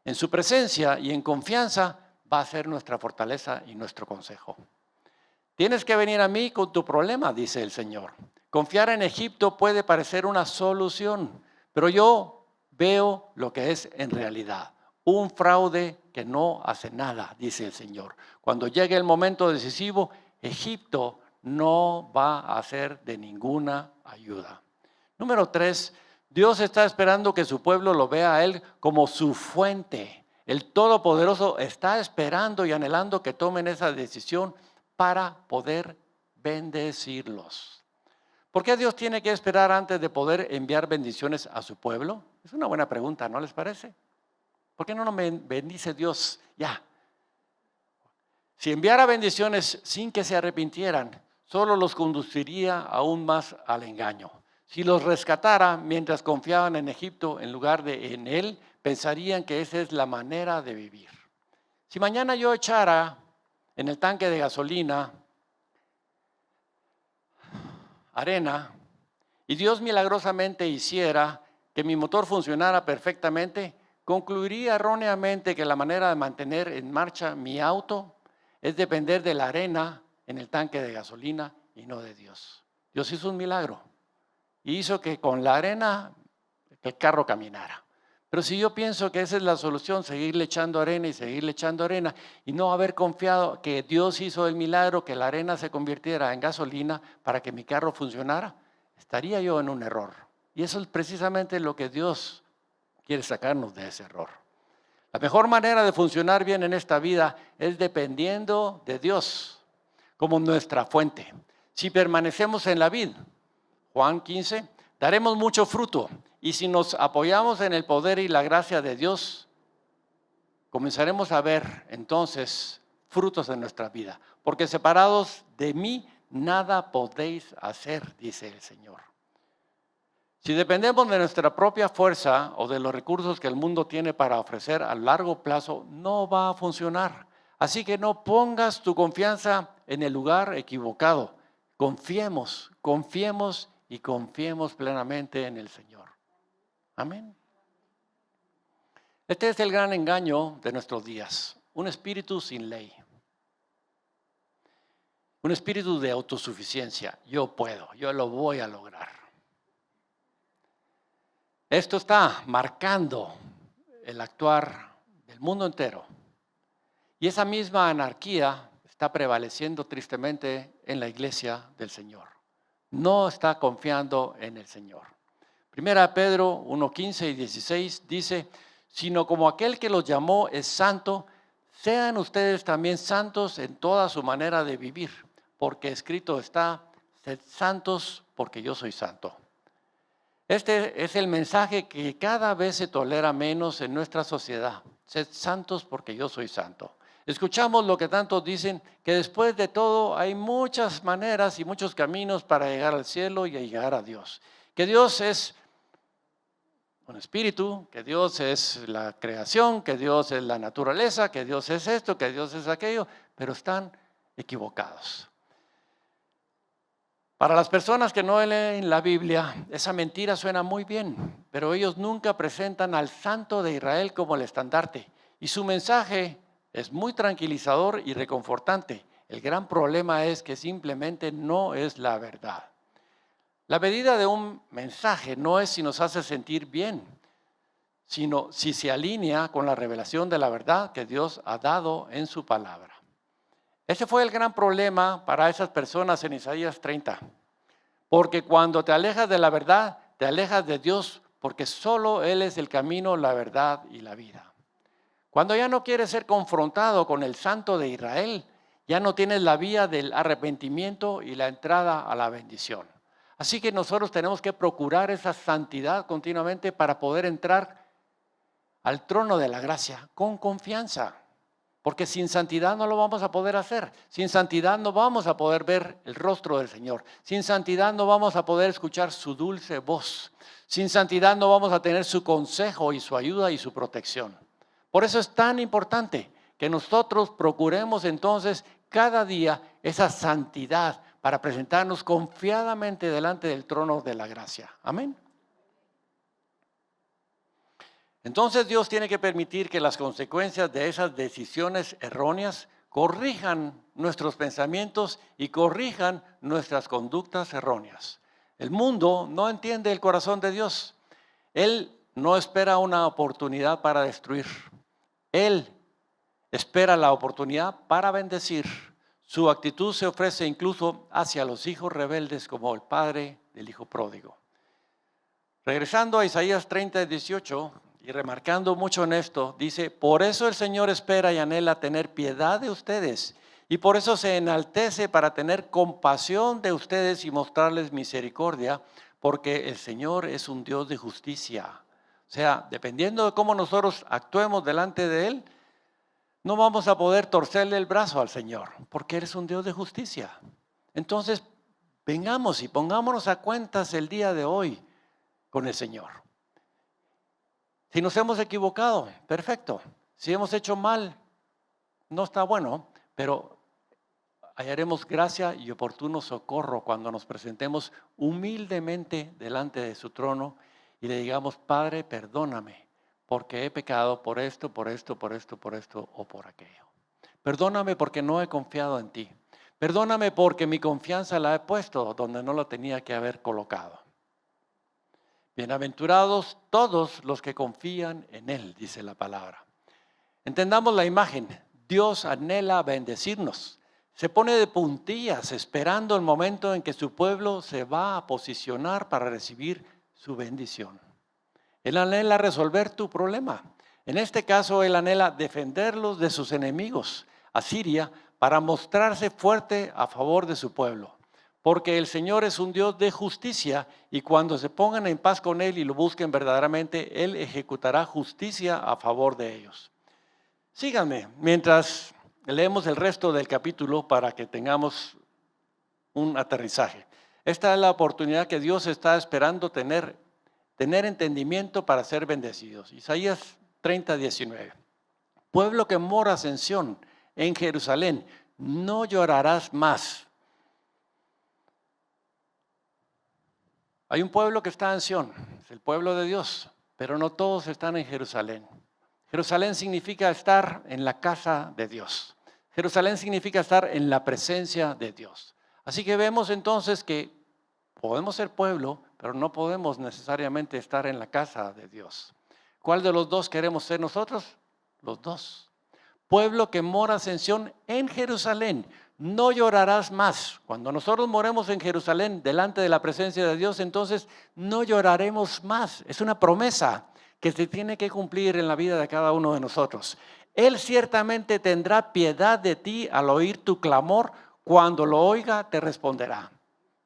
en su presencia y en confianza va a ser nuestra fortaleza y nuestro consejo. Tienes que venir a mí con tu problema, dice el Señor. Confiar en Egipto puede parecer una solución, pero yo veo lo que es en realidad. Un fraude que no hace nada, dice el Señor. Cuando llegue el momento decisivo, Egipto no va a ser de ninguna ayuda. Número 3, Dios está esperando que su pueblo lo vea a Él como su fuente. El Todopoderoso está esperando y anhelando que tomen esa decisión para poder bendecirlos. ¿Por qué Dios tiene que esperar antes de poder enviar bendiciones a su pueblo? Es una buena pregunta, ¿no les parece? ¿Por qué no nos bendice Dios ya? Si enviara bendiciones sin que se arrepintieran, solo los conduciría aún más al engaño. Si los rescatara mientras confiaban en Egipto en lugar de en Él, pensarían que esa es la manera de vivir. Si mañana yo echara en el tanque de gasolina arena y Dios milagrosamente hiciera que mi motor funcionara perfectamente, concluiría erróneamente que la manera de mantener en marcha mi auto es depender de la arena en el tanque de gasolina y no de Dios. Dios hizo un milagro y hizo que con la arena el carro caminara. Pero si yo pienso que esa es la solución, seguirle echando arena y seguirle echando arena y no haber confiado que Dios hizo el milagro, que la arena se convirtiera en gasolina para que mi carro funcionara, estaría yo en un error. Y eso es precisamente lo que Dios quiere sacarnos de ese error. La mejor manera de funcionar bien en esta vida es dependiendo de Dios como nuestra fuente. Si permanecemos en la vid, Juan 15, daremos mucho fruto. Y si nos apoyamos en el poder y la gracia de Dios, comenzaremos a ver entonces frutos en nuestra vida. Porque separados de mí, nada podéis hacer, dice el Señor. Si dependemos de nuestra propia fuerza o de los recursos que el mundo tiene para ofrecer a largo plazo, no va a funcionar. Así que no pongas tu confianza en el lugar equivocado. Confiemos y confiemos plenamente en el Señor. Amén. Este es el gran engaño de nuestros días. Un espíritu sin ley. Un espíritu de autosuficiencia. Yo puedo, yo lo voy a lograr. Esto está marcando el actuar del mundo entero. Y esa misma anarquía está prevaleciendo tristemente en la iglesia del Señor. No está confiando en el Señor. Primera Pedro 1:15 y 16 dice, sino como aquel que los llamó es santo, sean ustedes también santos en toda su manera de vivir, porque escrito está, sed santos porque yo soy santo. Este es el mensaje que cada vez se tolera menos en nuestra sociedad. Sed santos porque yo soy santo. Escuchamos lo que tantos dicen, que después de todo hay muchas maneras y muchos caminos para llegar al cielo y llegar a Dios. Que Dios es un espíritu, que Dios es la creación, que Dios es la naturaleza, que Dios es esto, que Dios es aquello, pero están equivocados. Para las personas que no leen la Biblia, esa mentira suena muy bien, pero ellos nunca presentan al Santo de Israel como el estandarte. Y su mensaje es muy tranquilizador y reconfortante. El gran problema es que simplemente no es la verdad. La medida de un mensaje no es si nos hace sentir bien, sino si se alinea con la revelación de la verdad que Dios ha dado en su palabra. Ese fue el gran problema para esas personas en Isaías 30. Porque cuando te alejas de la verdad, te alejas de Dios, porque solo Él es el camino, la verdad y la vida. Cuando ya no quieres ser confrontado con el Santo de Israel, ya no tienes la vía del arrepentimiento y la entrada a la bendición. Así que nosotros tenemos que procurar esa santidad continuamente para poder entrar al trono de la gracia con confianza. Porque sin santidad no lo vamos a poder hacer. Sin santidad no vamos a poder ver el rostro del Señor. Sin santidad no vamos a poder escuchar su dulce voz. Sin santidad no vamos a tener su consejo y su ayuda y su protección. Por eso es tan importante que nosotros procuremos entonces cada día esa santidad para presentarnos confiadamente delante del trono de la gracia. Amén. Entonces Dios tiene que permitir que las consecuencias de esas decisiones erróneas corrijan nuestros pensamientos y corrijan nuestras conductas erróneas. El mundo no entiende el corazón de Dios. Él no espera una oportunidad para destruir. Él espera la oportunidad para bendecir. Su actitud se ofrece incluso hacia los hijos rebeldes como el padre del hijo pródigo. Regresando a Isaías 30:18 y remarcando mucho en esto, dice, por eso el Señor espera y anhela tener piedad de ustedes y por eso se enaltece para tener compasión de ustedes y mostrarles misericordia, porque el Señor es un Dios de justicia. O sea, dependiendo de cómo nosotros actuemos delante de Él, no vamos a poder torcerle el brazo al Señor, porque Él es un Dios de justicia. Entonces, vengamos y pongámonos a cuentas el día de hoy con el Señor. Si nos hemos equivocado, perfecto. Si hemos hecho mal, no está bueno, pero hallaremos gracia y oportuno socorro cuando nos presentemos humildemente delante de su trono y le digamos, Padre, perdóname, porque he pecado por esto, por esto, por esto, por esto o por aquello. Perdóname porque no he confiado en ti. Perdóname porque mi confianza la he puesto donde no la tenía que haber colocado. Bienaventurados todos los que confían en Él, dice la palabra. Entendamos la imagen. Dios anhela bendecirnos. Se pone de puntillas esperando el momento en que su pueblo se va a posicionar para recibir su bendición. Él anhela resolver tu problema. En este caso, Él anhela defenderlos de sus enemigos, Asiria, para mostrarse fuerte a favor de su pueblo. Porque el Señor es un Dios de justicia y cuando se pongan en paz con Él y lo busquen verdaderamente, Él ejecutará justicia a favor de ellos. Síganme mientras leemos el resto del capítulo para que tengamos un aterrizaje. Esta es la oportunidad que Dios está esperando tener entendimiento para ser bendecidos. Isaías 30:19. Pueblo que moras en Sión, en Jerusalén, no llorarás más. Hay un pueblo que está en Sión, es el pueblo de Dios, pero no todos están en Jerusalén. Jerusalén significa estar en la casa de Dios. Jerusalén significa estar en la presencia de Dios. Así que vemos entonces que podemos ser pueblo, pero no podemos necesariamente estar en la casa de Dios. ¿Cuál de los dos queremos ser nosotros? Los dos. Pueblo que mora en Sión, en Jerusalén, no llorarás más. Cuando nosotros moremos en Jerusalén, delante de la presencia de Dios, entonces no lloraremos más. Es una promesa que se tiene que cumplir en la vida de cada uno de nosotros. Él ciertamente tendrá piedad de ti al oír tu clamor. Cuando lo oiga, te responderá.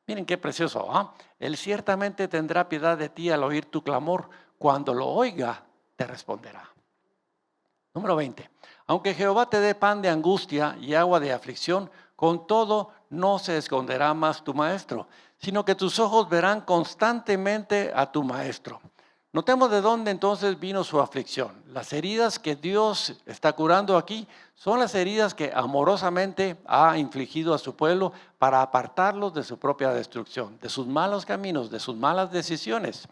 Miren qué precioso, ¿eh? Él ciertamente tendrá piedad de ti al oír tu clamor. Cuando lo oiga, te responderá. Número 20. Aunque Jehová te dé pan de angustia y agua de aflicción, con todo no se esconderá más tu maestro, sino que tus ojos verán constantemente a tu maestro. Notemos de dónde entonces vino su aflicción. Las heridas que Dios está curando aquí son las heridas que amorosamente ha infligido a su pueblo para apartarlos de su propia destrucción, de sus malos caminos, de sus malas decisiones.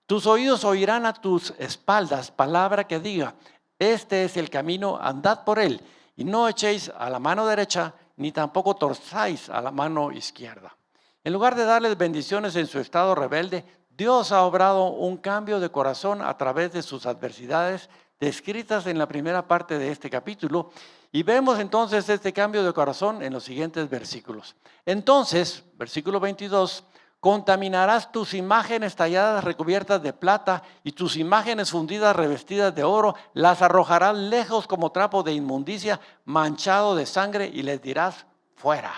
Tus oídos oirán a tus espaldas palabra que diga: este es el camino, andad por él, y no echéis a la mano derecha, ni tampoco torzáis a la mano izquierda. En lugar de darles bendiciones en su estado rebelde, Dios ha obrado un cambio de corazón a través de sus adversidades descritas en la primera parte de este capítulo, y vemos entonces este cambio de corazón en los siguientes versículos. Entonces, versículo 22, contaminarás tus imágenes talladas recubiertas de plata y tus imágenes fundidas revestidas de oro, las arrojarás lejos como trapo de inmundicia manchado de sangre y les dirás: fuera.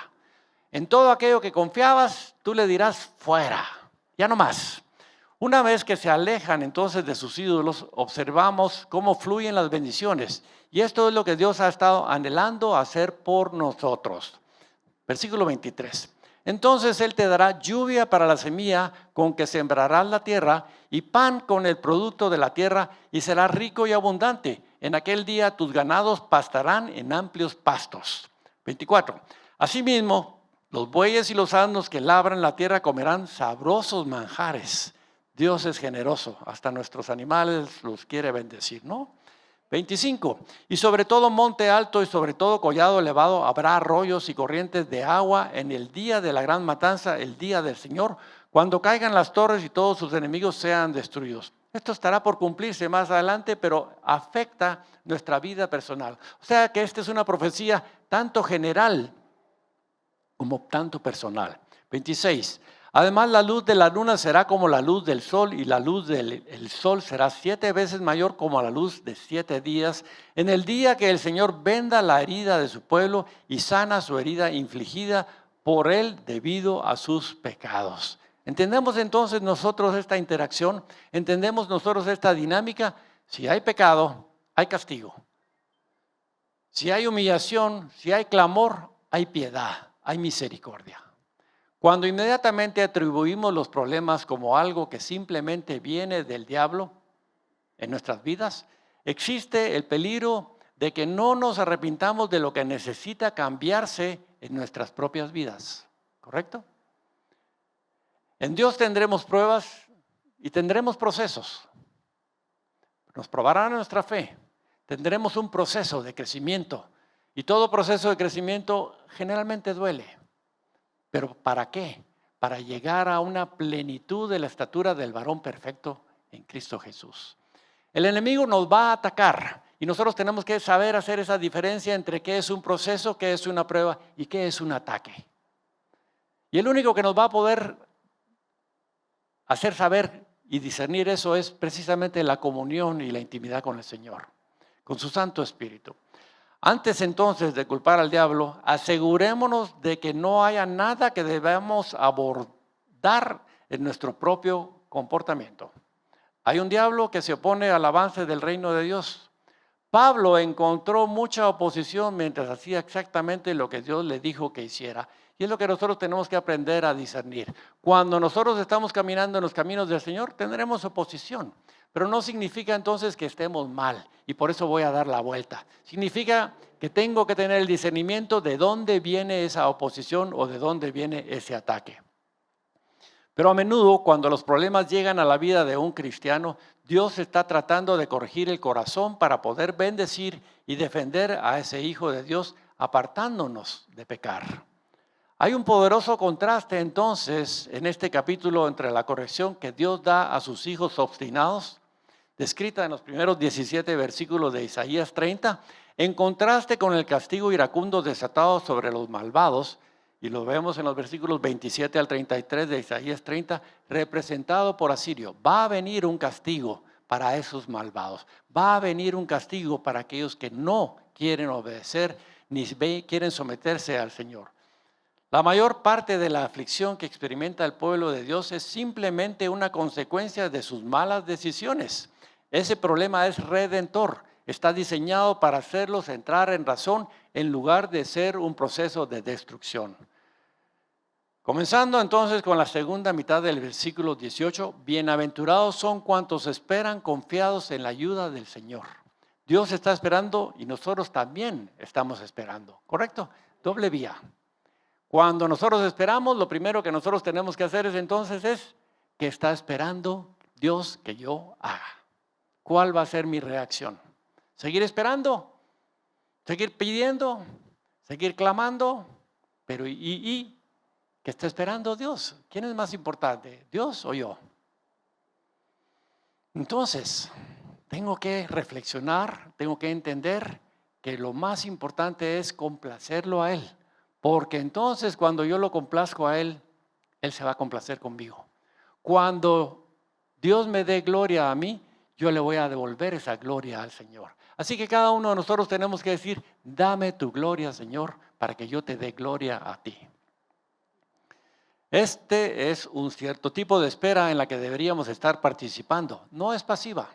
En todo aquello que confiabas, tú le dirás: fuera, ya no más. Una vez que se alejan entonces de sus ídolos, observamos cómo fluyen las bendiciones. Y esto es lo que Dios ha estado anhelando hacer por nosotros. Versículo 23. Entonces Él te dará lluvia para la semilla con que sembrarás la tierra, y pan con el producto de la tierra, y será rico y abundante. En aquel día tus ganados pastarán en amplios pastos. 24. Asimismo, los bueyes y los asnos que labran la tierra comerán sabrosos manjares. Dios es generoso, hasta nuestros animales los quiere bendecir, ¿no? 25. Y sobre todo monte alto y sobre todo collado elevado habrá arroyos y corrientes de agua en el día de la gran matanza, el día del Señor, cuando caigan las torres y todos sus enemigos sean destruidos. Esto estará por cumplirse más adelante, pero afecta nuestra vida personal. O sea que esta es una profecía tanto general como tanto personal. 26. Además, la luz de la luna será como la luz del sol, y la luz del sol será 7 veces mayor como la luz de 7 días, en el día que el Señor venda la herida de su pueblo y sana su herida infligida por él debido a sus pecados. ¿Entendemos entonces nosotros esta interacción? ¿Entendemos nosotros esta dinámica? Si hay pecado, hay castigo. Si hay humillación, si hay clamor, hay piedad, hay misericordia. Cuando inmediatamente atribuimos los problemas como algo que simplemente viene del diablo en nuestras vidas, existe el peligro de que no nos arrepintamos de lo que necesita cambiarse en nuestras propias vidas. ¿Correcto? En Dios tendremos pruebas y tendremos procesos. Nos probará nuestra fe. Tendremos un proceso de crecimiento, y todo proceso de crecimiento generalmente duele. ¿Pero para qué? Para llegar a una plenitud de la estatura del varón perfecto en Cristo Jesús. El enemigo nos va a atacar y nosotros tenemos que saber hacer esa diferencia entre qué es un proceso, qué es una prueba y qué es un ataque. Y el único que nos va a poder hacer saber y discernir eso es precisamente la comunión y la intimidad con el Señor, con su Santo Espíritu. Antes entonces de culpar al diablo, asegurémonos de que no haya nada que debamos abordar en nuestro propio comportamiento. Hay un diablo que se opone al avance del reino de Dios. Pablo encontró mucha oposición mientras hacía exactamente lo que Dios le dijo que hiciera. Y es lo que nosotros tenemos que aprender a discernir. Cuando nosotros estamos caminando en los caminos del Señor, tendremos oposición. Pero no significa entonces que estemos mal y por eso voy a dar la vuelta. Significa que tengo que tener el discernimiento de dónde viene esa oposición o de dónde viene ese ataque. Pero a menudo cuando los problemas llegan a la vida de un cristiano, Dios está tratando de corregir el corazón para poder bendecir y defender a ese hijo de Dios, apartándonos de pecar. Hay un poderoso contraste entonces en este capítulo entre la corrección que Dios da a sus hijos obstinados, descrita en los primeros 17 versículos de Isaías 30, En contraste con el castigo iracundo desatado sobre los malvados, y lo vemos en los versículos 27 al 33 de Isaías 30, representado por Asirio. Va a venir un castigo para esos malvados. Va a venir un castigo para aquellos que no quieren obedecer ni quieren someterse al Señor. La mayor parte de la aflicción que experimenta el pueblo de Dios es simplemente una consecuencia de sus malas decisiones. Ese problema es redentor. Está diseñado para hacerlos entrar en razón en lugar de ser un proceso de destrucción. Comenzando entonces con la segunda mitad del versículo 18, bienaventurados son cuantos esperan confiados en la ayuda del Señor. Dios está esperando y nosotros también estamos esperando, ¿correcto? Doble vía. Cuando nosotros esperamos, lo primero que nosotros tenemos que hacer es ¿qué está esperando Dios que yo haga? ¿Cuál va a ser mi reacción? ¿Seguir esperando? ¿Seguir pidiendo? ¿Seguir clamando? Pero ¿qué está esperando Dios? ¿Quién es más importante, Dios o yo? Entonces, tengo que reflexionar, tengo que entender que lo más importante es complacerlo a Él. Porque entonces cuando yo lo complazco a Él, Él se va a complacer conmigo. Cuando Dios me dé gloria a mí, yo le voy a devolver esa gloria al Señor. Así que cada uno de nosotros tenemos que decir, dame tu gloria, Señor, para que yo te dé gloria a ti. Este es un cierto tipo de espera en la que deberíamos estar participando. No es pasiva,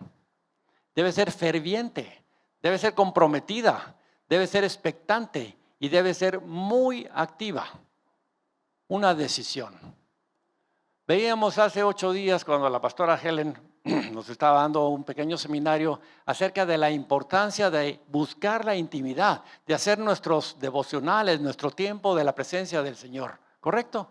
debe ser ferviente, debe ser comprometida, debe ser expectante y debe ser muy activa. Una decisión. Veíamos hace 8 días cuando la pastora Helen nos estaba dando un pequeño seminario acerca de la importancia de buscar la intimidad, de hacer nuestros devocionales, nuestro tiempo de la presencia del Señor. ¿Correcto?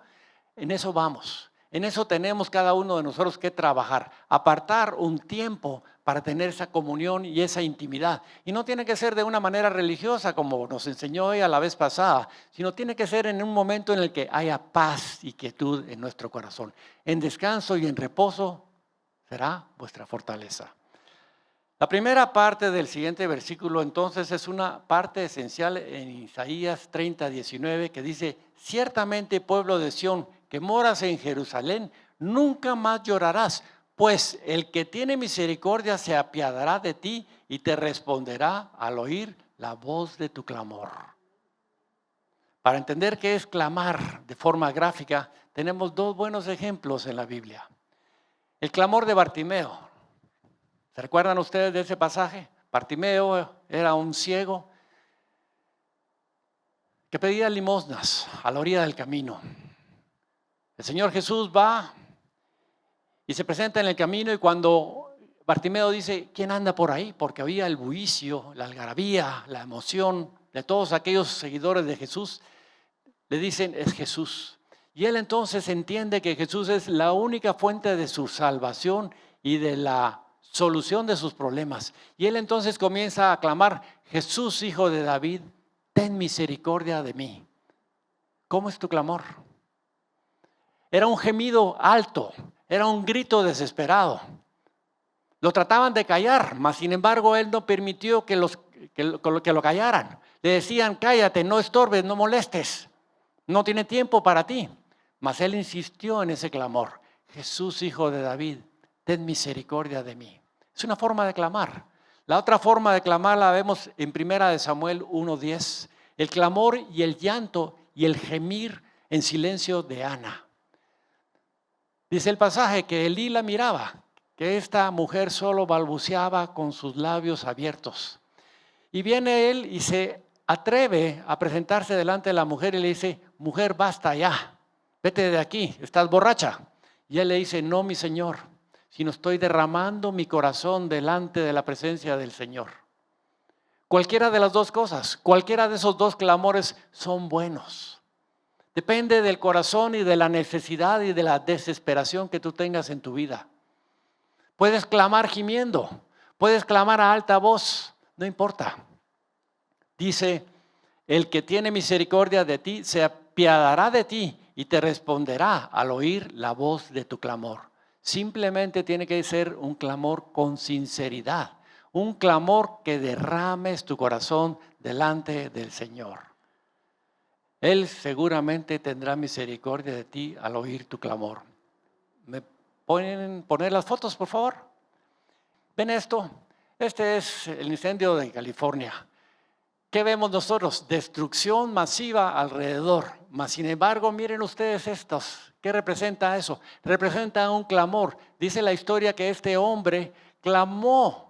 En eso vamos. En eso tenemos cada uno de nosotros que trabajar, apartar un tiempo para tener esa comunión y esa intimidad. Y no tiene que ser de una manera religiosa como nos enseñó ella la vez pasada, sino tiene que ser en un momento en el que haya paz y quietud en nuestro corazón. En descanso y en reposo será vuestra fortaleza. La primera parte del siguiente versículo entonces es una parte esencial en Isaías 30, 19 que dice, ciertamente pueblo de Sión, que moras en Jerusalén, nunca más llorarás, pues el que tiene misericordia se apiadará de ti y te responderá al oír la voz de tu clamor. Para entender qué es clamar de forma gráfica, tenemos 2 buenos ejemplos en la Biblia. El clamor de Bartimeo. ¿Se recuerdan ustedes de ese pasaje? Bartimeo era un ciego que pedía limosnas a la orilla del camino. El Señor Jesús va y se presenta en el camino y cuando Bartimeo dice, ¿quién anda por ahí? Porque había el bullicio, la algarabía, la emoción de todos aquellos seguidores de Jesús. Le dicen, es Jesús. Y él entonces entiende que Jesús es la única fuente de su salvación y de la solución de sus problemas. Y él entonces comienza a clamar, Jesús, hijo de David, ten misericordia de mí. ¿Cómo es tu clamor? Era un gemido alto, era un grito desesperado. Lo trataban de callar, mas sin embargo él no permitió que lo callaran. Le decían, cállate, no estorbes, no molestes, no tiene tiempo para ti. Mas él insistió en ese clamor, Jesús, hijo de David, ten misericordia de mí. Es una forma de clamar. La otra forma de clamar la vemos en 1 Samuel 1:10. El clamor y el llanto y el gemir en silencio de Ana. Dice el pasaje que Elí la miraba, que esta mujer solo balbuceaba con sus labios abiertos. Y viene él y se atreve a presentarse delante de la mujer y le dice, mujer, basta ya, vete de aquí, estás borracha. Y él le dice, no, mi Señor, sino estoy derramando mi corazón delante de la presencia del Señor. Cualquiera de las 2 cosas, cualquiera de esos 2 clamores son buenos. Depende del corazón y de la necesidad y de la desesperación que tú tengas en tu vida. Puedes clamar gimiendo, puedes clamar a alta voz, no importa. Dice, el que tiene misericordia de ti se apiadará de ti y te responderá al oír la voz de tu clamor. Simplemente tiene que ser un clamor con sinceridad, un clamor que derrames tu corazón delante del Señor. Él seguramente tendrá misericordia de ti al oír tu clamor. ¿Me pueden poner las fotos, por favor? ¿Ven esto? Este es el incendio de California. ¿Qué vemos nosotros? Destrucción masiva alrededor. Mas sin embargo, miren ustedes estos. ¿Qué representa eso? Representa un clamor. Dice la historia que este hombre clamó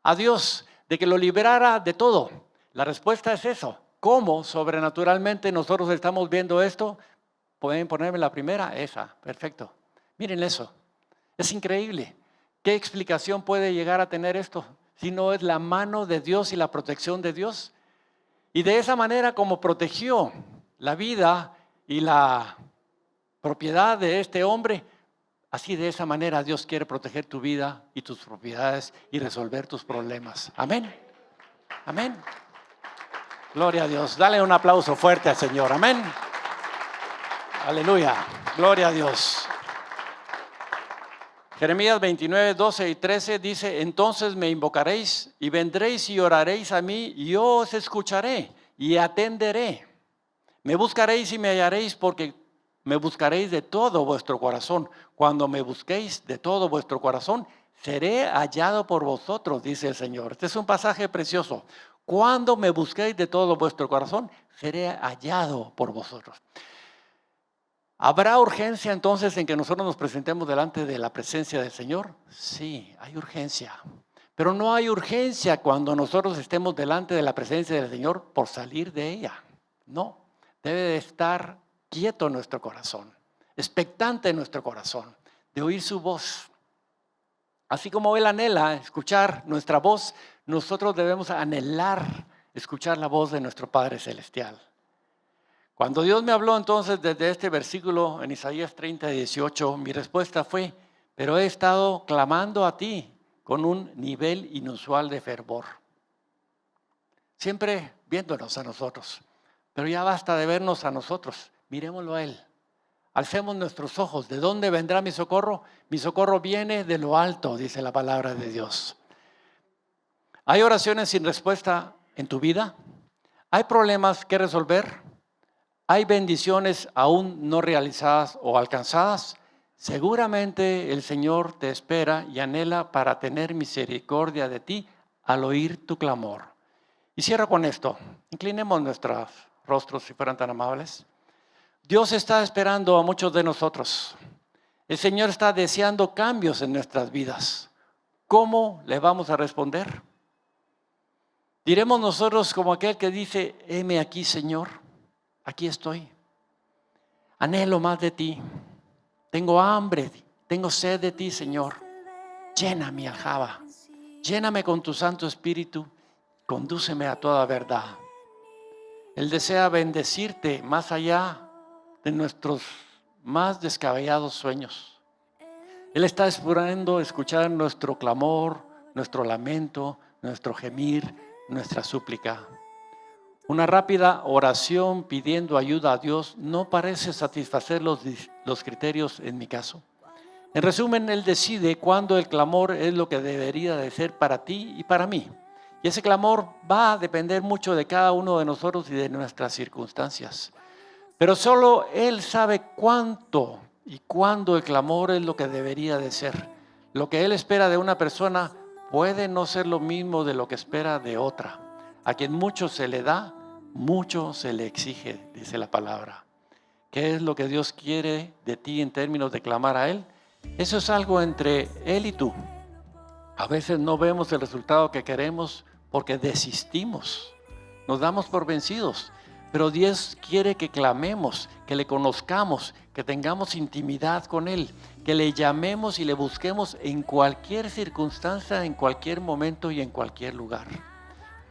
a Dios de que lo liberara de todo. La respuesta es eso. ¿Cómo sobrenaturalmente nosotros estamos viendo esto? Pueden ponerme la primera, esa, perfecto. Miren eso, es increíble. ¿Qué explicación puede llegar a tener esto? Si no es la mano de Dios y la protección de Dios. Y de esa manera como protegió la vida y la propiedad de este hombre, así de esa manera Dios quiere proteger tu vida y tus propiedades y resolver tus problemas. Amén. Amén. Gloria a Dios. Dale un aplauso fuerte al Señor. Amén. Aleluya. Gloria a Dios. Jeremías 29, 12 y 13 dice: entonces me invocaréis y vendréis y oraréis a mí y yo os escucharé y atenderé. Me buscaréis y me hallaréis porque me buscaréis de todo vuestro corazón. Cuando me busquéis de todo vuestro corazón, seré hallado por vosotros, dice el Señor. Este es un pasaje precioso. Cuando me busquéis de todo vuestro corazón, seré hallado por vosotros. ¿Habrá urgencia entonces en que nosotros nos presentemos delante de la presencia del Señor? Sí, hay urgencia. Pero no hay urgencia cuando nosotros estemos delante de la presencia del Señor por salir de ella. No, debe de estar quieto nuestro corazón, expectante nuestro corazón, de oír su voz. Así como Él anhela escuchar nuestra voz, nosotros debemos anhelar escuchar la voz de nuestro Padre Celestial. Cuando Dios me habló entonces desde este versículo en Isaías 30, 18, mi respuesta fue: pero he estado clamando a ti con un nivel inusual de fervor. Siempre viéndonos a nosotros, pero ya basta de vernos a nosotros, miremoslo a Él. Alcemos nuestros ojos. ¿De dónde vendrá mi socorro? Mi socorro viene de lo alto, dice la palabra de Dios. ¿Hay oraciones sin respuesta en tu vida? ¿Hay problemas que resolver? ¿Hay bendiciones aún no realizadas o alcanzadas? Seguramente el Señor te espera y anhela para tener misericordia de ti al oír tu clamor. Y cierro con esto. Inclinemos nuestros rostros si fueran tan amables. Dios está esperando a muchos de nosotros. El Señor está deseando cambios en nuestras vidas. ¿Cómo le vamos a responder? Diremos nosotros como aquel que dice: heme aquí, Señor, aquí estoy. Anhelo más de ti. Tengo hambre, tengo sed de ti, Señor. Llena mi aljaba. Lléname con tu Santo Espíritu. Condúceme a toda verdad. Él desea bendecirte más allá de nuestros más descabellados sueños. Él está esperando escuchar nuestro clamor, nuestro lamento, nuestro gemir, nuestra súplica. Una rápida oración pidiendo ayuda a Dios no parece satisfacer los criterios en mi caso. En resumen, Él decide cuándo el clamor es lo que debería de ser para ti y para mí. Y ese clamor va a depender mucho de cada uno de nosotros y de nuestras circunstancias. Pero solo Él sabe cuánto y cuándo el clamor es lo que debería de ser. Lo que Él espera de una persona puede no ser lo mismo de lo que espera de otra. A quien mucho se le da, mucho se le exige, dice la palabra. ¿Qué es lo que Dios quiere de ti en términos de clamar a Él? Eso es algo entre Él y tú. A veces no vemos el resultado que queremos porque desistimos. Nos damos por vencidos. Pero Dios quiere que clamemos, que le conozcamos, que tengamos intimidad con Él, que le llamemos y le busquemos en cualquier circunstancia, en cualquier momento y en cualquier lugar.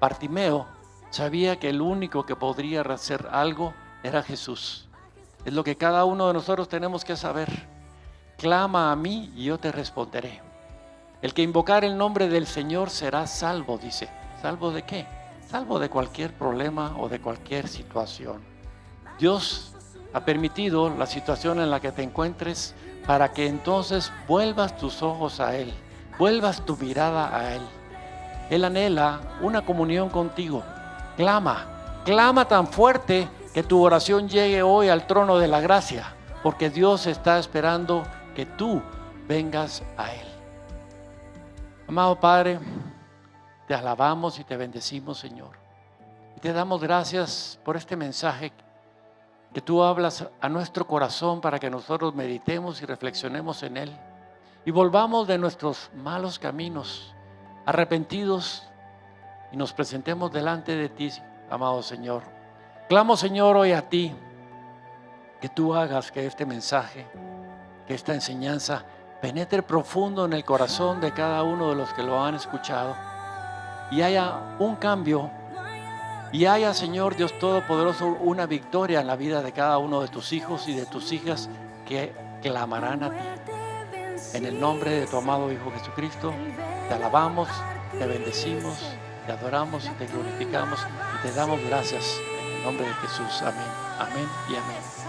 Bartimeo sabía que el único que podría hacer algo era Jesús. Es lo que cada uno de nosotros tenemos que saber. Clama a mí y yo te responderé. El que invocar el nombre del Señor será salvo, dice. ¿Salvo de qué? Salvo de cualquier problema o de cualquier situación. Dios ha permitido la situación en la que te encuentres para que entonces vuelvas tus ojos a Él, vuelvas tu mirada a Él. Él anhela una comunión contigo. Clama tan fuerte que tu oración llegue hoy al trono de la gracia, porque Dios está esperando que tú vengas a Él. Amado Padre, te alabamos y te bendecimos, Señor. Y te damos gracias por este mensaje que tú hablas a nuestro corazón para que nosotros meditemos y reflexionemos en él y volvamos de nuestros malos caminos, arrepentidos, y nos presentemos delante de ti, amado Señor. Clamo, Señor, hoy a ti que tú hagas que este mensaje, que esta enseñanza penetre profundo en el corazón de cada uno de los que lo han escuchado y haya un cambio. Y haya, Señor Dios Todopoderoso, una victoria en la vida de cada uno de tus hijos y de tus hijas que clamarán a ti. En el nombre de tu amado Hijo Jesucristo, te alabamos, te bendecimos, te adoramos y te glorificamos y te damos gracias. En el nombre de Jesús. Amén, amén y amén.